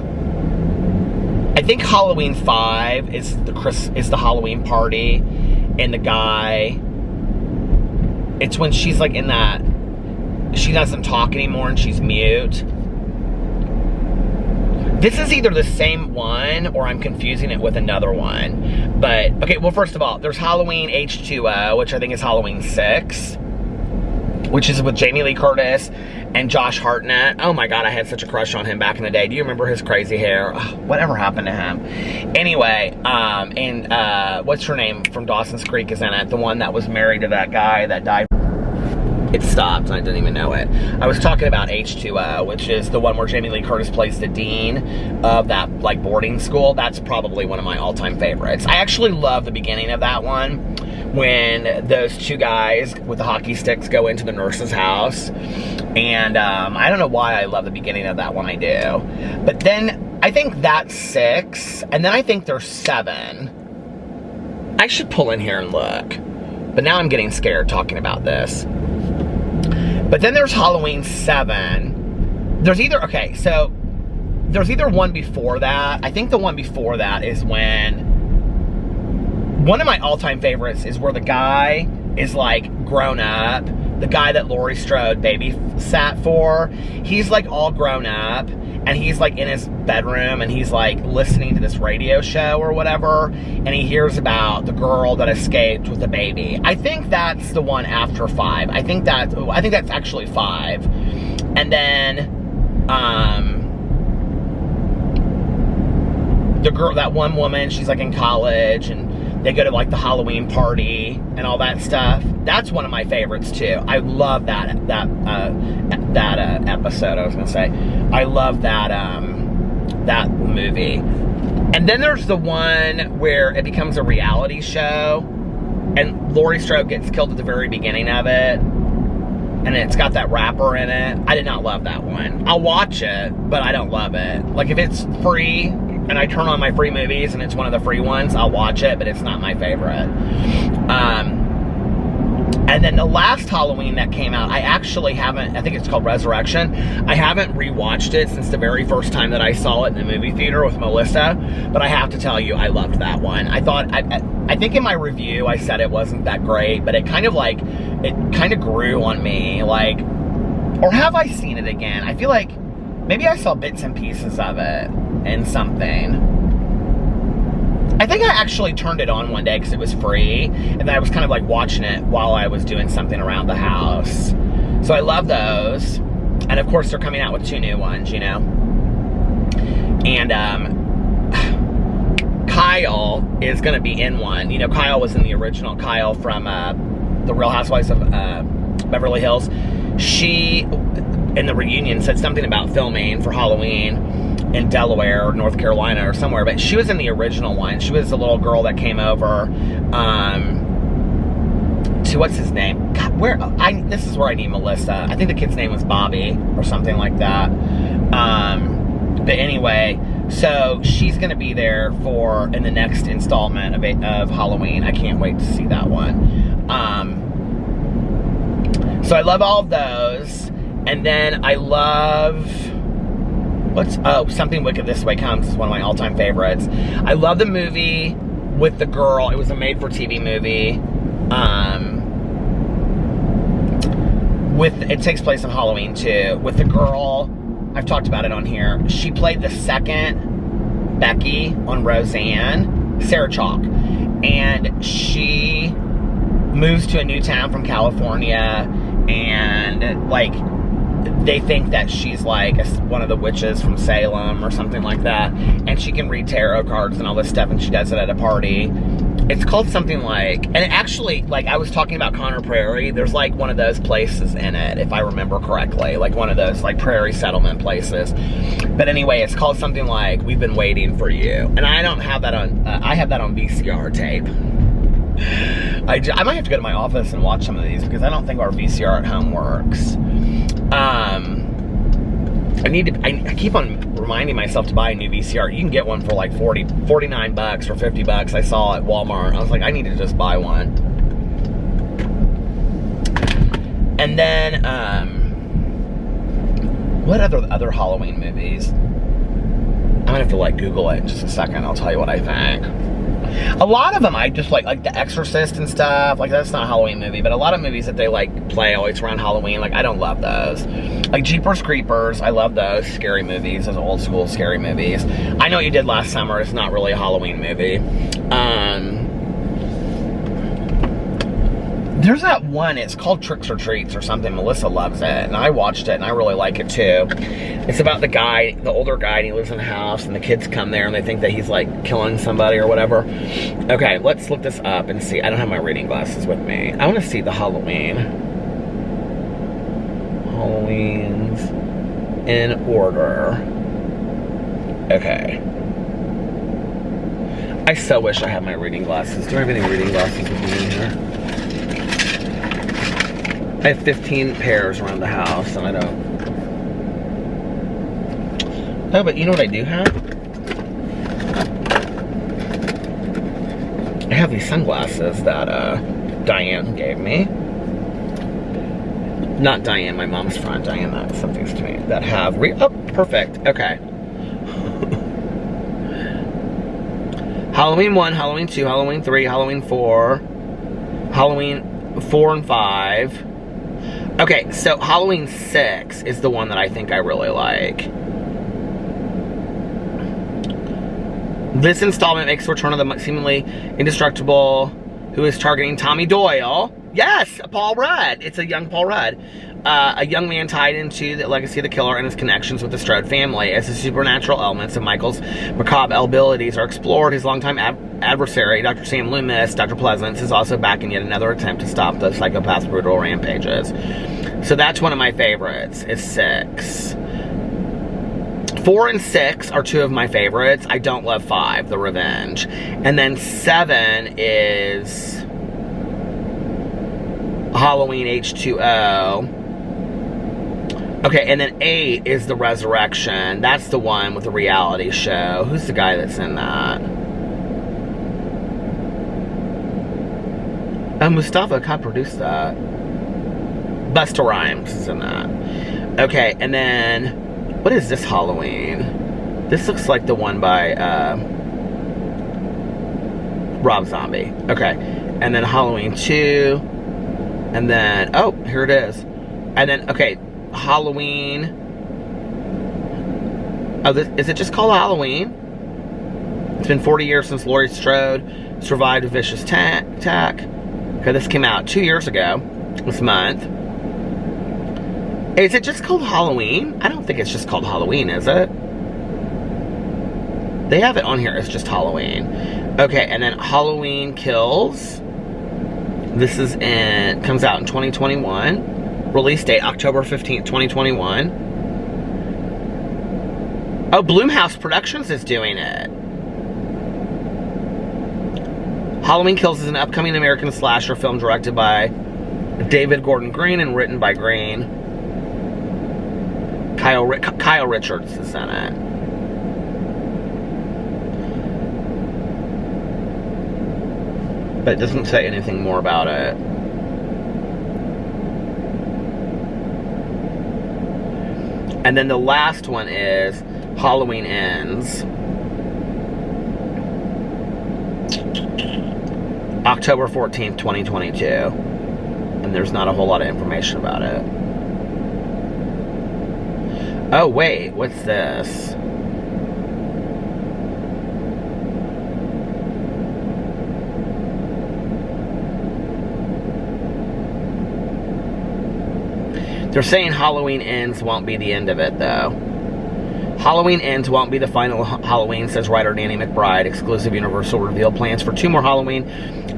I think Halloween 5 is the Halloween party, and the guy, it's when she's like in that, she doesn't talk anymore and she's mute. This is either the same one or I'm confusing it with another one. But, okay, well, first of all, there's Halloween H2O, which I think is Halloween 6, which is with Jamie Lee Curtis and Josh Hartnett. Oh my God, I had such a crush on him back in the day. Do you remember his crazy hair? Ugh, whatever happened to him? Anyway, and what's her name from Dawson's Creek is in it? The one that was married to that guy that died. It stopped, and I didn't even know it. I was talking about H2O, which is the one where Jamie Lee Curtis plays the dean of that, like, boarding school. That's probably one of my all-time favorites. I actually love the beginning of that one, when those two guys with the hockey sticks go into the nurse's house. And I don't know why I love the beginning of that one, I do. But then, I think that's 6, and then I think there's 7. I should pull in here and look. But now I'm getting scared talking about this. But then there's Halloween 7. There's either one before that. I think the one before that is when, one of my all-time favorites is where the guy is like grown up. The guy that Laurie Strode babysat for, he's like all grown up, and he's like in his bedroom, and he's like listening to this radio show or whatever, and he hears about the girl that escaped with the baby. I think that's the one after 5. I think that's actually 5. And then the girl, that one woman, she's like in college, and they go to like the Halloween party and all that stuff. That's one of my favorites too. I love that episode. I was gonna say, I love that movie. And then there's the one where it becomes a reality show, and Laurie Strode gets killed at the very beginning of it, and it's got that rapper in it. I did not love that one. I'll watch it, but I don't love it. Like, if it's free and I turn on my free movies and it's one of the free ones, I'll watch it, but it's not my favorite. And then the last Halloween that came out, I actually haven't, I think it's called Resurrection. I haven't rewatched it since the very first time that I saw it in the movie theater with Melissa, but I have to tell you, I loved that one. I think in my review I said it wasn't that great, but it kind of grew on me, like, or have I seen it again? I feel like maybe I saw bits and pieces of it in something. I think I actually turned it on one day because it was free, and then I was kind of like watching it while I was doing something around the house. So I love those. And of course they're coming out with 2 new ones, you know. And Kyle is going to be in one. You know, Kyle was in the original. Kyle from The Real Housewives of Beverly Hills. She, in the reunion, said something about filming for Halloween in Delaware or North Carolina or somewhere, but she was in the original one. She was the little girl that came over to, what's his name? God, this is where I need Melissa. I think the kid's name was Bobby or something like that. But anyway, so she's going to be there in the next installment of Halloween. I can't wait to see that one. So I love all of those. And then I love... Something Wicked This Way Comes is one of my all-time favorites. I love the movie with the girl. It was a made-for-TV movie. It takes place on Halloween, too. With the girl, I've talked about it on here. She played the second Becky on Roseanne, Sarah Chalk. And she moves to a new town from California, and, like, they think that she's like one of the witches from Salem or something like that, and she can read tarot cards and all this stuff, and she does it at a party. It's called something like, and it actually, like, I was talking about Conner Prairie, there's like one of those places in it, if I remember correctly, like one of those like prairie settlement places. But anyway, it's called something like We've Been Waiting for You, and I don't have that on, I have that on VCR tape. I might have to go to my office and watch some of these, because I don't think our VCR at home works. I keep on reminding myself to buy a new VCR. You can get one for like $49 or $50. I saw at Walmart. I was like, I need to just buy one. And then, what other Halloween movies? gonna have to like Google it in just a second. I'll tell you what I think. A lot of them I just like The Exorcist and stuff. Like, that's not a Halloween movie, but a lot of movies that they like play always around Halloween, like I don't love those. Like Jeepers Creepers, I love those scary movies, those old school scary movies. I Know What You Did Last Summer is not really a Halloween movie. There's that one, it's called Tricks or Treats or something. Melissa loves it, and I watched it, and I really like it too. It's about the guy, the older guy, and he lives in a house, and the kids come there, and they think that he's like killing somebody or whatever. Okay, let's look this up and see. I don't have my reading glasses with me. I want to see the Halloweens in order. Okay. I so wish I had my reading glasses. Do I have any reading glasses with me in here? I have 15 pairs around the house, and I don't. No, but you know what I do have? I have these sunglasses that Diane gave me. Not Diane, my mom's friend. Diane that sent these to me. That have oh, perfect. Okay. Halloween 1, Halloween 2, Halloween 3, Halloween 4, Halloween 4 and 5. Okay, so Halloween 6 is the one that I think I really like. This installment makes a return of the seemingly indestructible who is targeting Tommy Doyle. Yes, Paul Rudd. It's a young Paul Rudd. A young man tied into the legacy of the killer and his connections with the Strode family. As the supernatural elements of Michael's macabre abilities are explored, his longtime adversary, Dr. Sam Loomis, Dr. Pleasance, is also back in yet another attempt to stop the psychopath's brutal rampages. So that's one of my favorites, is 6. 4 and 6 are 2 of my favorites. I don't love 5, The Revenge. And then 7 is Halloween H2O. Okay, and then 8 is The Resurrection. That's the one with the reality show. Who's the guy that's in that? Mustafa co-produced that. Busta Rhymes is in that. Okay, and then what is this Halloween? This looks like the one by Rob Zombie. Okay, and then Halloween 2, and then oh, here it is, and then okay. Halloween. Oh, is it just called Halloween? It's been 40 years since Laurie Strode survived a vicious attack. Okay, this came out 2 years ago, this month. Is it just called Halloween? I don't think it's just called Halloween, is it? They have it on here as just Halloween. Okay, and then Halloween Kills. This is comes out in 2021. Release date, October 15th, 2021. Oh, Blumhouse Productions is doing it. Halloween Kills is an upcoming American slasher film directed by David Gordon Green and written by Green. Kyle Richards is in it. But it doesn't say anything more about it. And then the last one is Halloween Ends. October 14th, 2022. And there's not a whole lot of information about it. Oh, wait, what's this? They're saying Halloween Ends won't be the end of it, though. Halloween Ends won't be the final Halloween, says writer Danny McBride. Exclusive Universal revealed plans for 2 more Halloween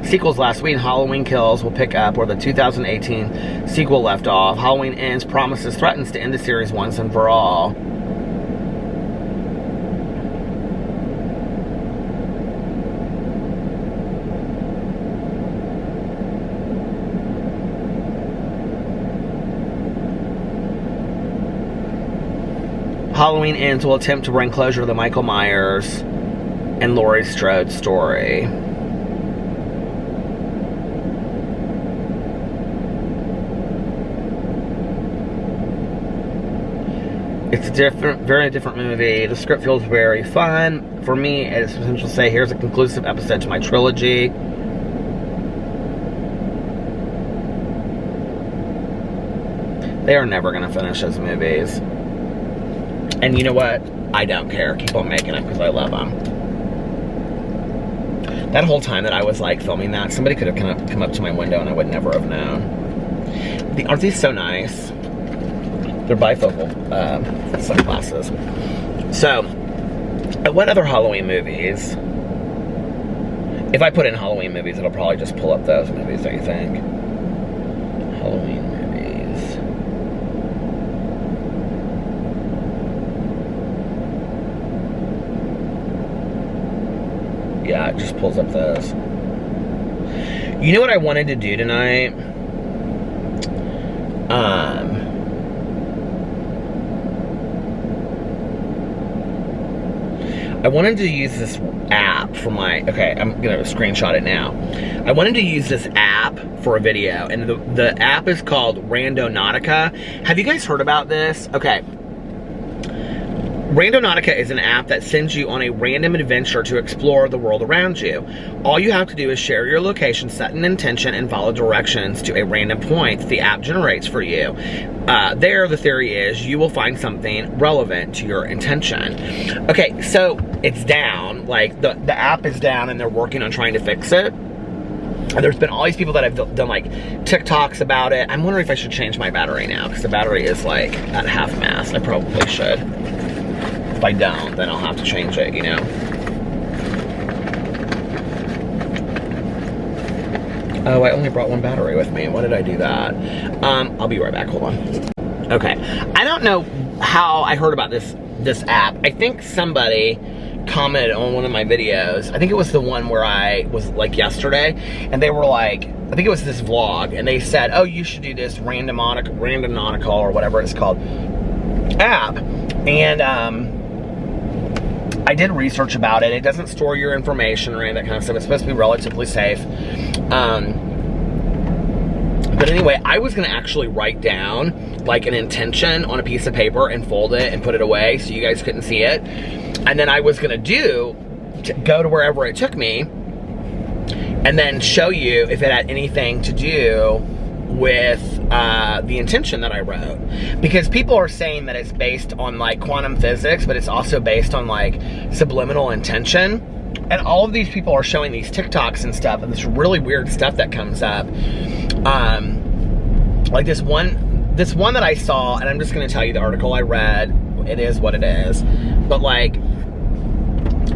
sequels last week. Halloween Kills will pick up where the 2018 sequel left off. Halloween Ends threatens to end the series once and for all. Halloween Ends will attempt to bring closure to the Michael Myers and Laurie Strode story. It's a very different movie. The script feels very fun. For me, it's essential to say, here's a conclusive episode to my trilogy. They are never going to finish those movies. And you know what? I don't care. Keep on making them because I love them. That whole time that I was like filming that, somebody could have come up to my window and I would never have known. Aren't these so nice? They're bifocal sunglasses. So, what other Halloween movies? If I put in Halloween movies, it'll probably just pull up those movies, don't you think? Halloween movies. Yeah, it just pulls up those. You know what I wanted to do tonight? I wanted to use this app for my, okay, I'm gonna screenshot it now. I wanted to use this app for a video, and the app is called Randonautica. Have you guys heard about this? Okay. Randonautica is an app that sends you on a random adventure to explore the world around you. All you have to do is share your location, set an intention, and follow directions to a random point that the app generates for you. There, the theory is you will find something relevant to your intention. Okay, so it's down. Like, the app is down and they're working on trying to fix it. And there's been all these people that have done like TikToks about it. I'm wondering if I should change my battery now because the battery is like at half mast. I probably should. If I don't, then I'll have to change it, you know? Oh, I only brought one battery with me. Why did I do that? I'll be right back, hold on. Okay, I don't know how I heard about this app. I think somebody commented on one of my videos. I think it was the one where I was like yesterday, and they were like, I think it was this vlog, and they said, oh, you should do this Randonautica or whatever it's called app. And I did research about it. It doesn't store your information or any of that kind of stuff. It's supposed to be relatively safe. But anyway, I was gonna actually write down like an intention on a piece of paper and fold it and put it away so you guys couldn't see it. And then I was gonna go to wherever it took me and then show you if it had anything to do with the intention that I wrote. Because people are saying that it's based on like quantum physics, but it's also based on like subliminal intention. And all of these people are showing these TikToks and stuff, and this really weird stuff that comes up. Like this one that I saw, and I'm just gonna tell you the article I read. It is what it is. But like,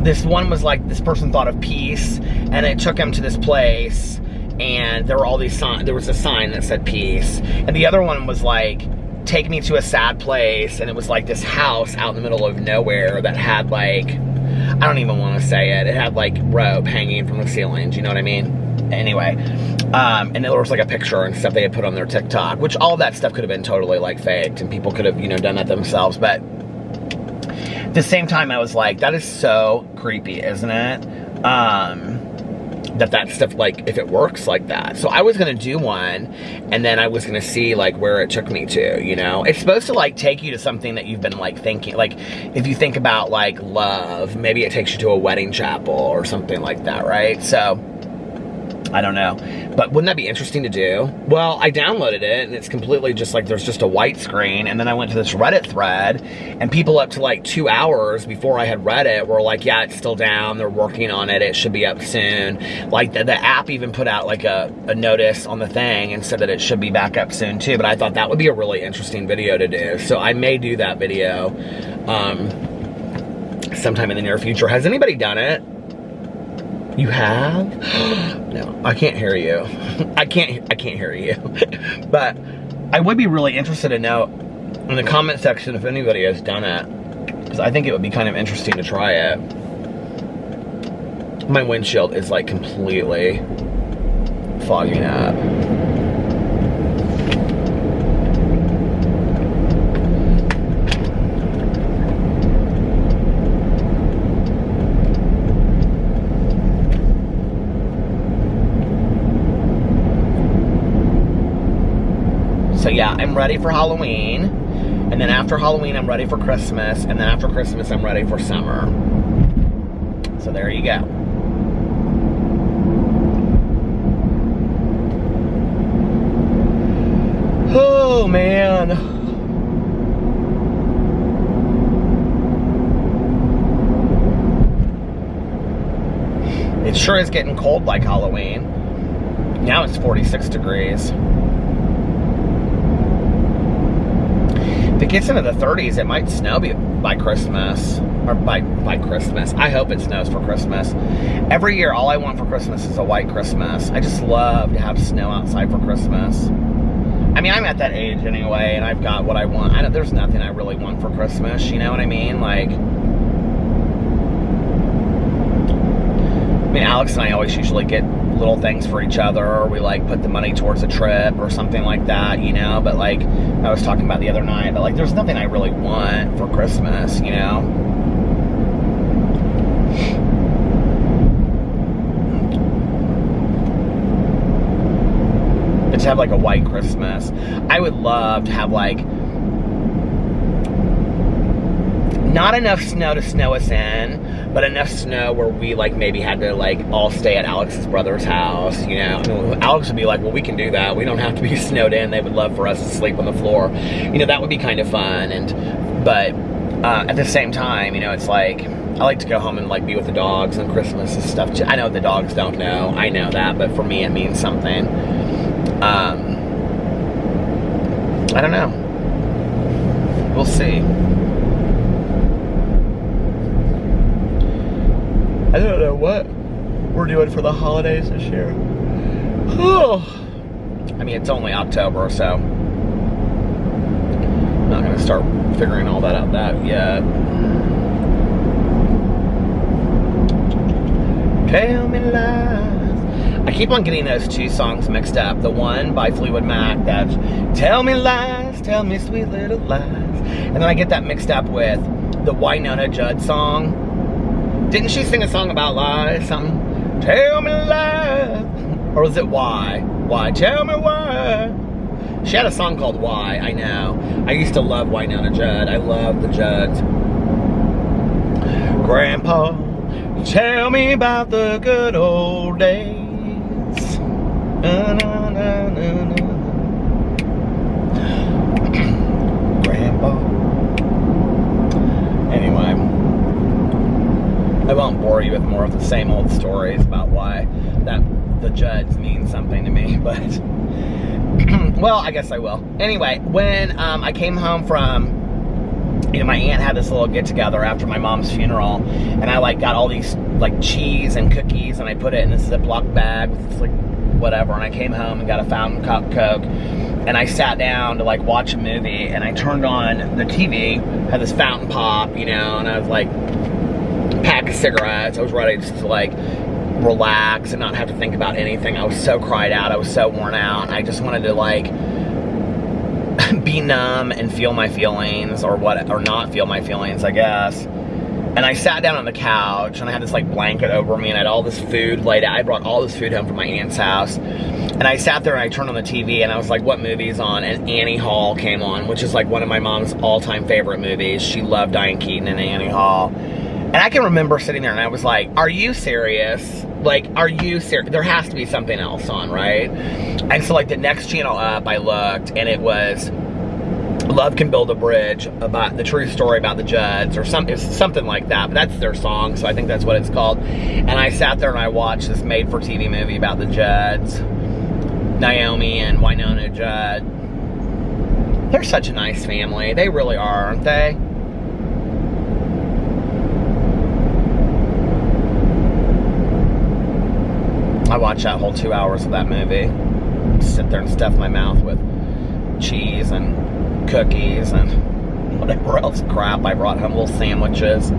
this one was like, this person thought of peace, and it took him to this place, and there were all these signs. There was a sign that said peace, and the other one was like, take me to a sad place, and it was like this house out in the middle of nowhere that had like, I don't even want to say it. It had like rope hanging from the ceilings. You know what I mean? Anyway, and there was like a picture and stuff they had put on their TikTok, which all of that stuff could have been totally like faked, and people could have, you know, done that themselves. But at the same time, I was like, that is so creepy, isn't it? That stuff, like, if it works like that. So I was gonna do one, and then I was gonna see like where it took me to, you know? It's supposed to like take you to something that you've been like thinking, like if you think about like love, maybe it takes you to a wedding chapel or something like that, right? So I don't know, but wouldn't that be interesting to do? Well, I downloaded it, and it's completely just like, there's just a white screen, and then I went to this Reddit thread, and people up to like 2 hours before I had read it were like, yeah, it's still down, they're working on it, it should be up soon. Like, the app even put out like a notice on the thing and said that it should be back up soon too, but I thought that would be a really interesting video to do, so I may do that video sometime in the near future. Has anybody done it? You have? No, I can't hear you. I can't hear you. But I would be really interested to know in the comment section if anybody has done it, because I think it would be kind of interesting to try it. My windshield is like completely fogging up. So yeah, I'm ready for Halloween. And then after Halloween, I'm ready for Christmas. And then after Christmas, I'm ready for summer. So there you go. Oh, man. It sure is getting cold like Halloween. Now it's 46 degrees. If it gets into the 30s, it might snow by Christmas. Or by Christmas. I hope it snows for Christmas. Every year, all I want for Christmas is a white Christmas. I just love to have snow outside for Christmas. I mean, I'm at that age anyway, and I've got what I want. There's nothing I really want for Christmas, you know what I mean? Like, I mean, Alex and I always usually get little things for each other, or we like put the money towards a trip or something like that, you know? But like, I was talking about the other night, but like, there's nothing I really want for Christmas, you know? But to have like a white Christmas, I would love to have like not enough snow to snow us in, but enough snow where we like maybe had to like all stay at Alex's brother's house, you know. Alex would be like, well, we can do that. We don't have to be snowed in. They would love for us to sleep on the floor. You know, that would be kind of fun. But at the same time, you know, it's like, I like to go home and like be with the dogs and Christmas and stuff. I know the dogs don't know. I know that, but for me, it means something. I don't know. We'll see. I don't know what we're doing for the holidays this year. I mean, it's only October, so I'm not gonna start figuring all that out yet. Tell me lies. I keep on getting those two songs mixed up. The one by Fleetwood Mac, that's Tell Me Lies, Tell Me Sweet Little Lies. And then I get that mixed up with the Wynonna Judd song. Didn't she sing a song about lies? Something, tell me lies. Or was it why? Why? Tell me why. She had a song called Why, I know. I used to love Wynonna Judd. I love the Judds. Grandpa, tell me about the good old days. Na, na, na, na, na. Grandpa. Anyway, I won't bore you with more of the same old stories about why that the Judds mean something to me, but well, I guess I will. Anyway, when I came home from, you know, my aunt had this little get-together after my mom's funeral, and I like got all these like cheese and cookies, and I put it in this Ziploc bag with this like whatever, and I came home and got a fountain Coke, and I sat down to like watch a movie, and I turned on the TV, had this fountain pop, you know, and I was like, pack of cigarettes. I was ready just to like relax and not have to think about anything. I was so cried out. I was so worn out. I just wanted to like be numb and feel my feelings, or not feel my feelings, I guess. And I sat down on the couch, and I had this like blanket over me, and I had all this food laid out. I brought all this food home from my aunt's house, and I sat there and I turned on the TV, and I was like, what movie's on? And Annie Hall came on, which is like one of my mom's all-time favorite movies. She loved Diane Keaton and Annie Hall. And I can remember sitting there and I was like, are you serious? Like, are you serious? There has to be something else on, right? And so like the next channel up, I looked, and it was Love Can Build a Bridge, about the true story about the Judds, or something like that. But that's their song, so I think that's what it's called. And I sat there and I watched this made-for-TV movie about the Judds, Naomi and Wynonna Judd. They're such a nice family. They really are, aren't they? I watched that whole 2 hours of that movie. Sit there and stuff my mouth with cheese and cookies and whatever else crap I brought home, little sandwiches.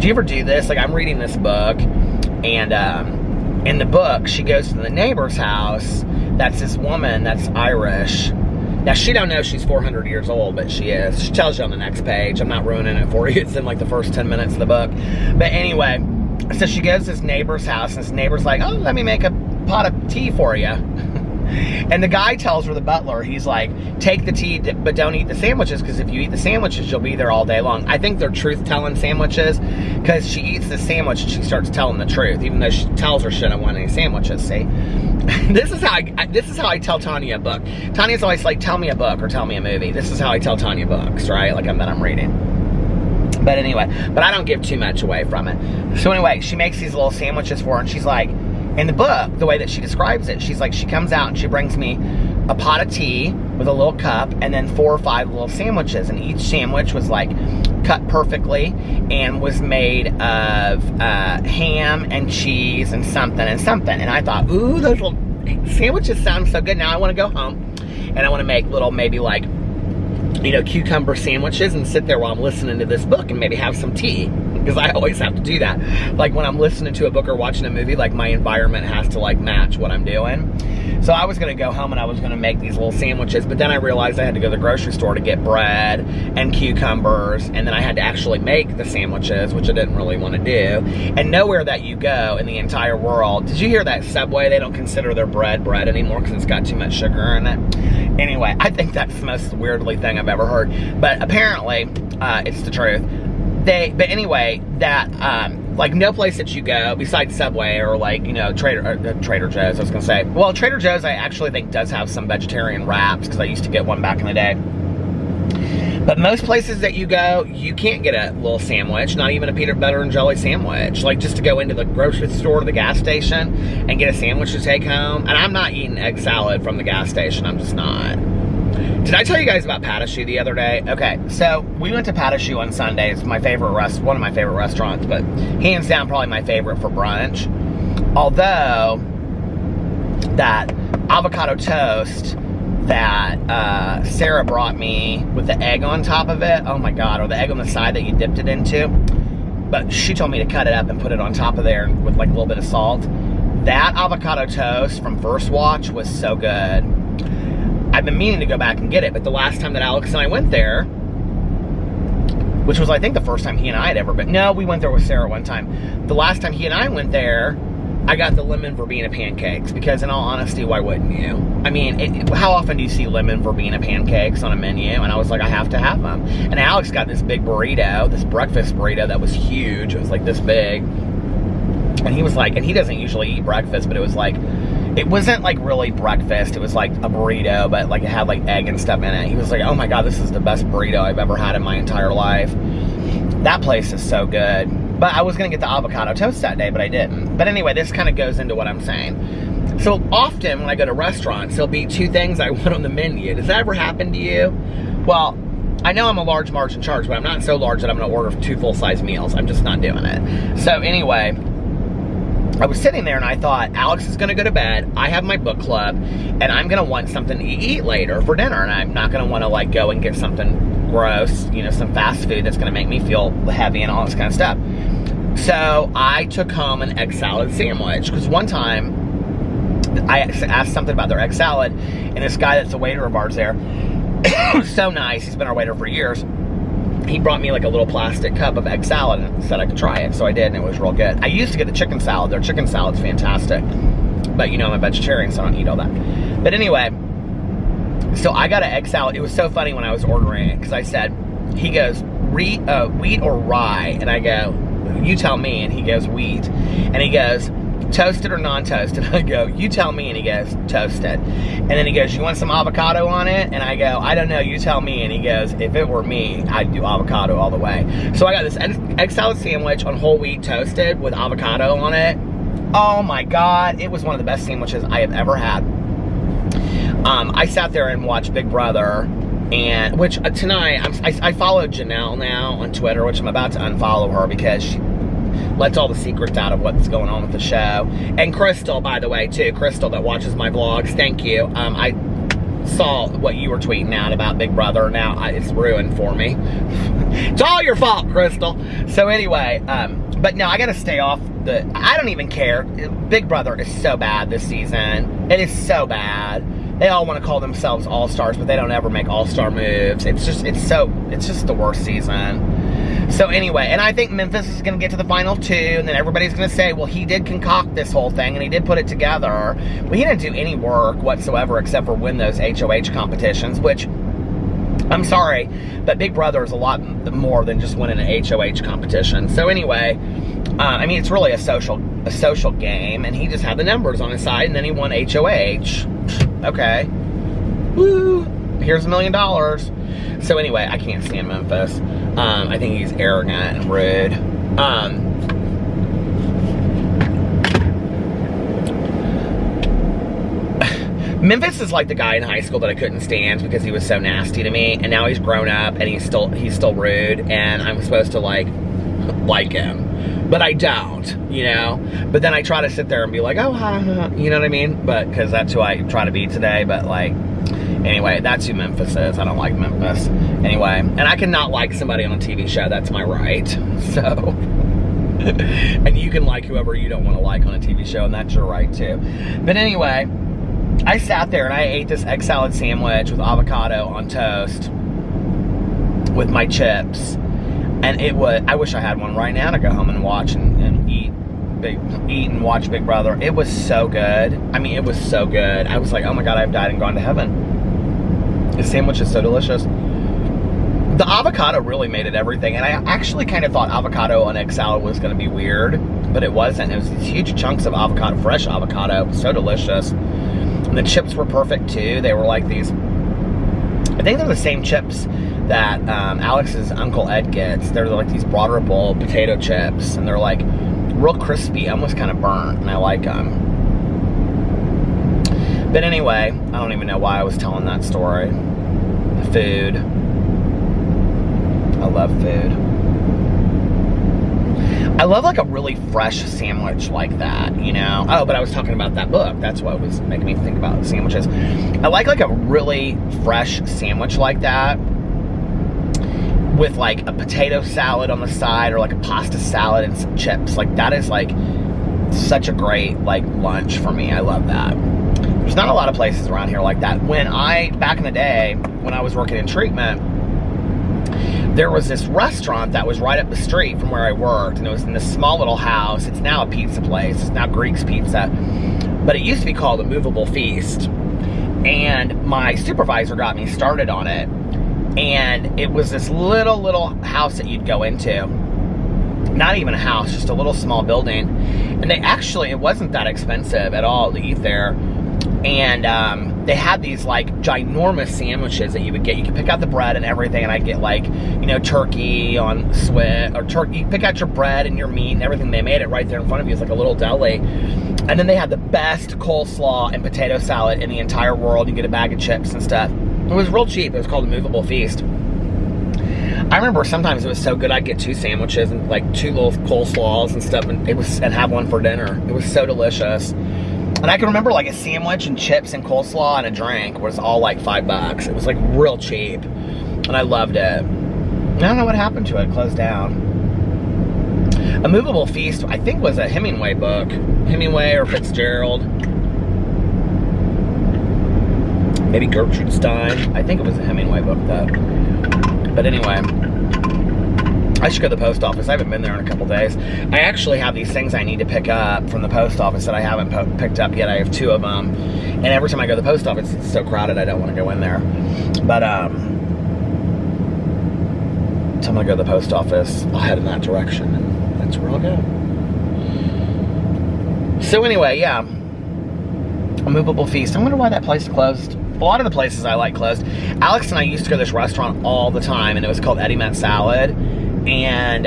Do you ever do this? Like, I'm reading this book, and in the book, she goes to the neighbor's house. That's this woman that's Irish. Now, she don't know she's 400 years old, but she is. She tells you on the next page. I'm not ruining it for you. It's in like the first 10 minutes of the book. But anyway, so she goes to this neighbor's house, and this neighbor's like, oh, let me make a pot of tea for you. And the guy tells her, the butler, he's like, take the tea, but don't eat the sandwiches, because if you eat the sandwiches, you'll be there all day long. I think they're truth-telling sandwiches, because she eats the sandwich and she starts telling the truth, even though she tells her she doesn't want any sandwiches, see? This is how I tell Tanya a book. Tanya's always like, tell me a book or tell me a movie. This is how I tell Tanya books, right? Like, that I'm reading. But anyway, I don't give too much away from it. So anyway, she makes these little sandwiches for her, and she's like, in the book, the way that she describes it, she's like, she comes out and she brings me a pot of tea with a little cup and then 4 or 5 little sandwiches, and each sandwich was like cut perfectly and was made of ham and cheese and something and something. And I thought, ooh, those little sandwiches sound so good. Now I want to go home and I want to make little, maybe like, you know, cucumber sandwiches and sit there while I'm listening to this book and maybe have some tea, because I always have to do that. Like when I'm listening to a book or watching a movie, like my environment has to like match what I'm doing. So I was gonna go home and I was gonna make these little sandwiches, but then I realized I had to go to the grocery store to get bread and cucumbers, and then I had to actually make the sandwiches, which I didn't really want to do. And nowhere that you go in the entire world, did you hear that Subway, they don't consider their bread anymore because it's got too much sugar in it? Anyway, I think that's the most weirdly thing I've ever heard, but apparently it's the truth. But anyway, that like no place that you go besides Subway or like, you know, Trader Joe's, I was gonna say. Well, Trader Joe's I actually think does have some vegetarian wraps, because I used to get one back in the day. But most places that you go, you can't get a little sandwich, not even a peanut butter and jelly sandwich. Like just to go into the grocery store or the gas station and get a sandwich to take home. And I'm not eating egg salad from the gas station, I'm just not. Did I tell you guys about Patashu the other day? Okay, so we went to Patashu on Sunday. It's my favorite one of my favorite restaurants, but hands down probably my favorite for brunch. Although that avocado toast that Sarah brought me with the egg on top of it, oh my god, or the egg on the side that you dipped it into, but she told me to cut it up and put it on top of there with like a little bit of salt. That avocado toast from First Watch was so good. I've been meaning to go back and get it, but the last time that Alex and I went there, which was I think the first time he and I had ever been, no, we went there with Sarah one time. The last time he and I went there, I got the lemon verbena pancakes, because in all honesty, why wouldn't you? I mean, how often do you see lemon verbena pancakes on a menu? And I was like, I have to have them. And Alex got this big burrito, this breakfast burrito that was huge. It was like this big. And he was like, and he doesn't usually eat breakfast, but it was like, it wasn't like really breakfast. It was like a burrito, but like it had like egg and stuff in it. He was like, oh my god, this is the best burrito I've ever had in my entire life. That place is so good. But I was going to get the avocado toast that day, but I didn't. But anyway, this kind of goes into what I'm saying. So often when I go to restaurants, there'll be 2 things I want on the menu. Does that ever happen to you? Well, I know I'm a large margin charge, but I'm not so large that I'm going to order 2 full-size meals. I'm just not doing it. So anyway, I was sitting there and I thought, Alex is going to go to bed, I have my book club, and I'm going to want something to eat later for dinner, and I'm not going to want to like go and get something gross, you know, some fast food that's going to make me feel heavy and all this kind of stuff. So I took home an egg salad sandwich, because one time I asked something about their egg salad, and this guy that's a waiter of ours there, so nice, he's been our waiter for years, he brought me like a little plastic cup of egg salad and said I could try it, so I did, and it was real good. I used to get the chicken salad. Their chicken salad's fantastic, but you know, I'm a vegetarian, so I don't eat all that. But anyway, so I got an egg salad. It was so funny when I was ordering it, because I said, he goes, wheat or rye? And I go, you tell me. And he goes, wheat. And he goes, toasted or non-toasted? I go, you tell me. And he goes, toasted. And then he goes, you want some avocado on it? And I go, I don't know, you tell me. And he goes, if it were me, I'd do avocado all the way. So I got this egg salad sandwich on whole wheat toasted with avocado on it. Oh my god, it was one of the best sandwiches I have ever had. I sat there and watched Big Brother, and which tonight I followed Janelle now on Twitter, which I'm about to unfollow her because she lets all the secrets out of what's going on with the show. And Crystal, by the way, too. Crystal that watches my vlogs, thank you. I saw what you were tweeting out about Big Brother. Now it's ruined for me. It's all your fault, Crystal. So anyway, but no, I gotta stay off I don't even care. Big Brother is so bad this season. It is so bad. They all want to call themselves all-stars, but they don't ever make all-star moves. It's just the worst season. So anyway, and I think Memphis is going to get to the final 2, and then everybody's going to say, well, he did concoct this whole thing, and he did put it together. Well, he didn't do any work whatsoever except for win those HOH competitions, which, I'm sorry, but Big Brother is a lot more than just winning an HOH competition. So anyway, I mean, it's really a social game, and he just had the numbers on his side, and then he won HOH. Okay. Woo! Here's $1 million. So anyway, I can't stand Memphis. I think he's arrogant and rude. Memphis is like the guy in high school that I couldn't stand because he was so nasty to me, and now he's grown up and he's still rude, and I'm supposed to like him, but I don't, you know. But then I try to sit there and be like, oh, ha, ha, you know what I mean? But because that's who I try to be today. But like, anyway, that's who Memphis is. I don't like Memphis. Anyway, and I cannot like somebody on a TV show. That's my right. So, and you can like whoever you don't want to like on a TV show, and that's your right too. But anyway, I sat there and I ate this egg salad sandwich with avocado on toast with my chips. And it was, I wish I had one right now to go home and watch and eat and watch Big Brother. It was so good. I mean, it was so good. I was like, oh my God, I've died and gone to heaven. This sandwich is so delicious. The avocado really made it everything. And I actually kind of thought avocado on egg salad was going to be weird, but it wasn't. It was these huge chunks of avocado, fresh avocado. So delicious. And the chips were perfect too. They were like these, I think they're the same chips that Alex's Uncle Ed gets. They're like these broader bowl potato chips, and they're like real crispy, almost kind of burnt, and I like them. But anyway, I don't even know why I was telling that story. Food. I love food. I love like a really fresh sandwich like that, you know? Oh, but I was talking about that book. That's what was making me think about sandwiches. I like a really fresh sandwich like that with like a potato salad on the side, or like a pasta salad and some chips. Like that is like such a great like lunch for me. I love that. There's not a lot of places around here like that. Back in the day, when I was working in treatment, there was this restaurant that was right up the street from where I worked, and it was in this small little house. It's now a pizza place. It's now Greek's Pizza, but it used to be called A Movable Feast. And my supervisor got me started on it. And it was this little house that you'd go into. Not even a house, just a little small building. And it wasn't that expensive at all to eat there. And they had these like ginormous sandwiches that you would get. You could pick out the bread and everything, and I'd get like, you know, turkey on Swiss, or turkey. You pick out your bread and your meat and everything. They made it right there in front of you. It's like a little deli. And then they had the best coleslaw and potato salad in the entire world. You get a bag of chips and stuff. It was real cheap. It was called A Movable Feast. I remember sometimes it was so good I'd get 2 sandwiches and like 2 little coleslaws and stuff, and have one for dinner. It was so delicious. And I can remember like a sandwich and chips and coleslaw and a drink was all like $5. It was like real cheap, and I loved it. I don't know what happened to it. It closed down. A Movable Feast, I think, was a Hemingway book. Hemingway or Fitzgerald. Maybe Gertrude Stein. I think it was a Hemingway book, though. But anyway, I should go to the post office. I haven't been there in a couple days. I actually have these things I need to pick up from the post office that I haven't picked up yet. I have 2 of them. And every time I go to the post office, it's so crowded I don't want to go in there. But, so I'm going to go to the post office. I'll head in that direction, and that's where I'll go. So anyway, yeah. A Movable Feast. I wonder why that place closed. A lot of the places I like closed. Alex and I used to go to this restaurant all the time, and it was called Eddie Met Salad. And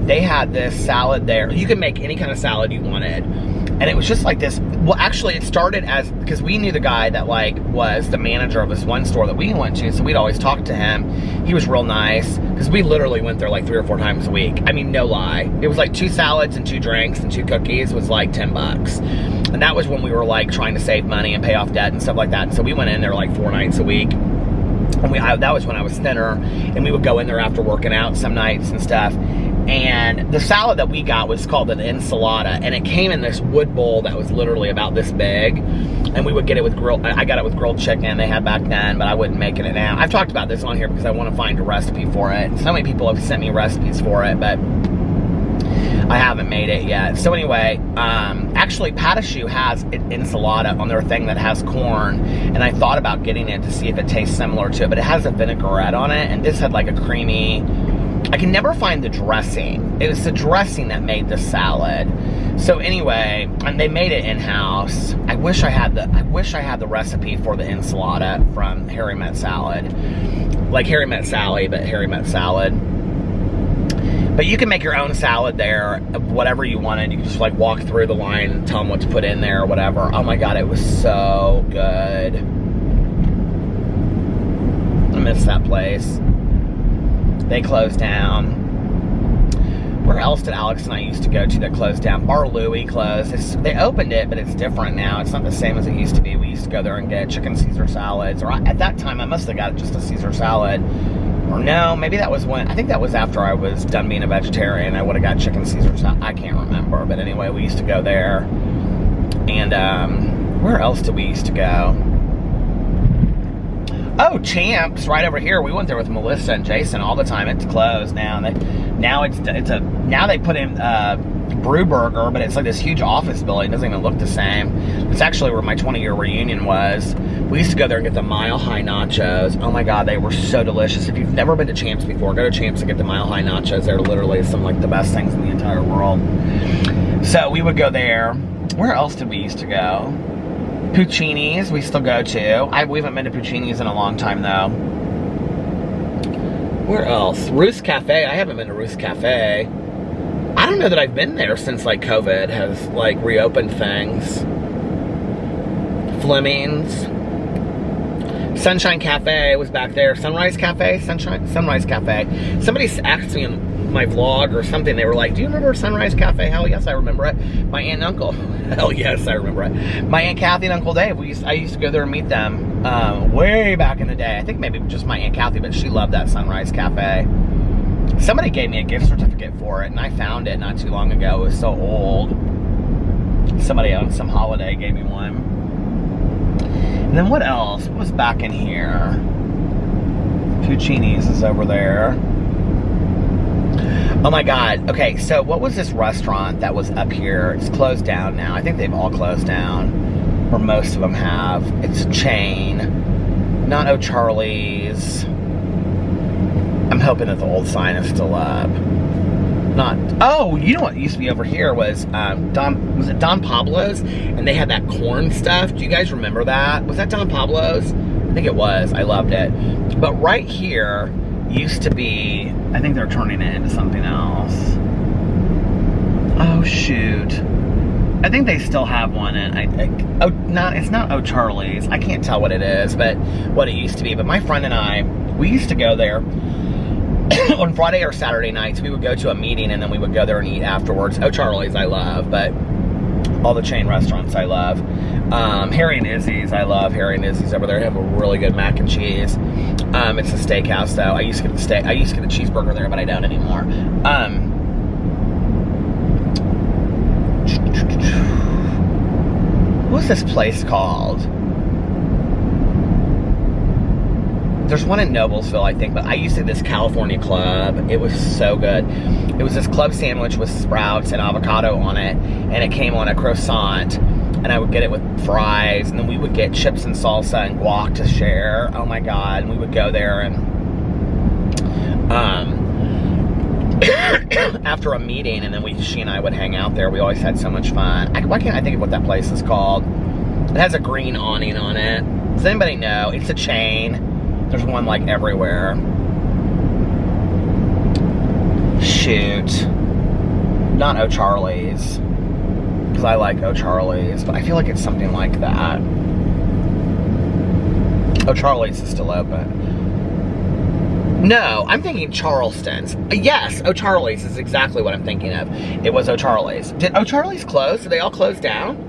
they had this salad there. You could make any kind of salad you wanted. And it was just like this. Well, actually, it started as, because we knew the guy that like was the manager of this one store that we went to, so we'd always talk to him. He was real nice, because we literally went there like 3 or 4 times a week. I mean, no lie. It was like 2 salads and 2 drinks and 2 cookies was like $10. And that was when we were like trying to save money and pay off debt and stuff like that. And so we went in there like 4 nights a week. And that was when I was thinner, and we would go in there after working out some nights and stuff. And the salad that we got was called an enchilada, and it came in this wood bowl that was literally about this big. And we would get it with I got it with grilled chicken they had back then, but I wouldn't make it now. I've talked about this on here because I want to find a recipe for it. So many people have sent me recipes for it, but I haven't made it yet. So anyway, actually Patashu has an enchilada on their thing that has corn, and I thought about getting it to see if it tastes similar to it, but it has a vinaigrette on it, and this had like a creamy, I can never find the dressing. It was the dressing that made the salad. So anyway, and they made it in-house. I wish I had the recipe for the enchilada from Harry Met Salad. Like Harry Met Sally, but Harry Met Salad. But you can make your own salad there, whatever you wanted. You can just like walk through the line, tell them what to put in there or whatever. Oh my God, it was so good. I miss that place. They closed down. Where else did Alex and I used to go to that closed down? Bar Louie closed. They opened it, but it's different now. It's not the same as it used to be. We used to go there and get chicken Caesar salads. Or at that time, I must have got just a Caesar salad. Or no, maybe that was when, I think that was after I was done being a vegetarian. I would have got chicken Caesar salad. I can't remember. But anyway, we used to go there. And where else did we used to go? Oh, Champs, right over here. We went there with Melissa and Jason all the time. It's closed now. Now they put in Brew Burger, but it's like this huge office building. It doesn't even look the same. It's actually where my 20-year reunion was. We used to go there and get the Mile High nachos. Oh my God, they were so delicious. If you've never been to Champs before, go to Champs and get the Mile High nachos. They're literally some like the best things in the entire world. So we would go there. Where else did we used to go? Puccini's, we still go to. We haven't been to Puccini's in a long time, though. Where else? Roost Cafe. I haven't been to Roost Cafe. I don't know that I've been there since, like, COVID has, like, reopened things. Fleming's. Sunshine Cafe was back there. Sunrise Cafe? Sunrise Cafe. Somebody asked me in my vlog or something, they were like, do you remember Sunrise Cafe? Hell yes, I remember it. My aunt and uncle. Hell yes, I remember it. My Aunt Kathy and Uncle Dave, I used to go there and meet them way back in the day. I think maybe just my Aunt Kathy, but she loved that Sunrise Cafe. Somebody gave me a gift certificate for it, and I found it not too long ago. It was so old. Somebody on some holiday gave me one. And then what else? What was back in here? Puccini's is over there. Oh my God. Okay, so what was this restaurant that was up here? It's closed down now. I think they've all closed down, or most of them have. It's a chain, not O'Charlie's. I'm hoping that the old sign is still up. Not, oh, you know what used to be over here was was it Don Pablo's? And they had that corn stuff. Do you guys remember that? Was that Don Pablo's? I think it was. I loved it. But right here used to be, I think they're turning it into something else. Oh shoot. I think they still have one, and it's not O'Charlie's. I can't tell what it is, but what it used to be. But my friend and I, we used to go there on Friday or Saturday nights. We would go to a meeting, and then we would go there and eat afterwards. O'Charlie's I love, but all the chain restaurants I love. Harry and Izzy's, I love Harry and Izzy's over there. They have a really good mac and cheese. It's a steakhouse though. I used to get a cheeseburger there, but I don't anymore. What's this place called? There's one in Noblesville, I think, but I used to this California Club. It was so good. It was this club sandwich with sprouts and avocado on it, and it came on a croissant, and I would get it with fries, and then we would get chips and salsa and guac to share. Oh my God, and we would go there, and after a meeting, and then she and I would hang out there. We always had so much fun. Why can't I think of what that place is called? It has a green awning on it. Does anybody know? It's a chain. There's one like everywhere. Shoot. Not O'Charlie's. Because I like O'Charlie's, but I feel like it's something like that. O'Charlie's is still open. No, I'm thinking Charleston's. Yes, O'Charlie's is exactly what I'm thinking of. It was O'Charlie's. Did O'Charlie's close? Did they all close down?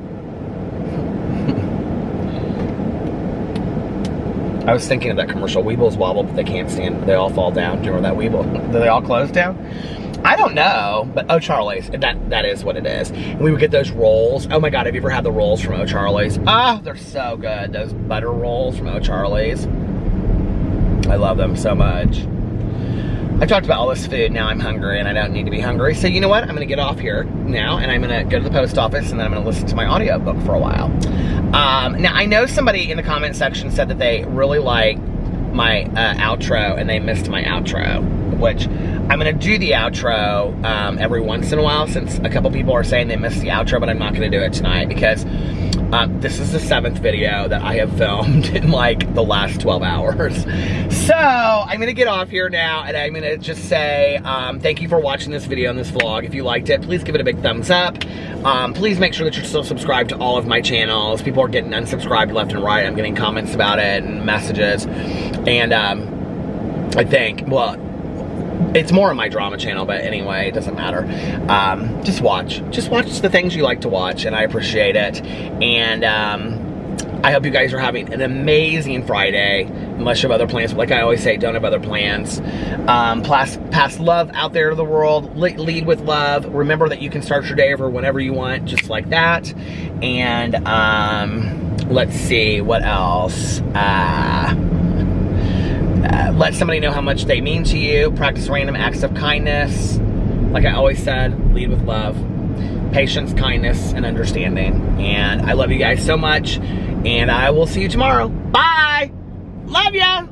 I was thinking of that commercial, Weebles wobble, but they can't stand, they all fall down. Do you remember that Weeble? Did they all close down? I don't know, but O'Charlie's, that is what it is. And we would get those rolls. Oh my God, have you ever had the rolls from O'Charlie's? Oh, they're so good. Those butter rolls from O'Charlie's. I love them so much. I've talked about all this food. Now I'm hungry and I don't need to be hungry. So you know what? I'm gonna get off here now and I'm gonna go to the post office and then I'm gonna listen to my audiobook for a while. Now I know somebody in the comment section said that they really liked my outro and they missed my outro, which I'm gonna do the outro every once in a while, since a couple people are saying they missed the outro, but I'm not gonna do it tonight because this is the 7th video that I have filmed in like the last 12 hours. So I'm gonna get off here now and I'm gonna just say thank you for watching this video and this vlog. If you liked it, please give it a big thumbs up. Please make sure that you're still subscribed to all of my channels. People are getting unsubscribed left and right. I'm getting comments about it and messages. And I think, well, it's more on my drama channel, but anyway, it doesn't matter. Just watch the things you like to watch, and I appreciate it. And I hope you guys are having an amazing Friday, unless you have other plans. But like I always say, don't have other plans. Pass love out there to the world. Lead with love. Remember that you can start your day over whenever you want, just like that. And let's see, what else? Let somebody know how much they mean to you. Practice random acts of kindness. Like I always said, lead with love, patience, kindness, and understanding. And I love you guys so much. And I will see you tomorrow. Bye! Love ya!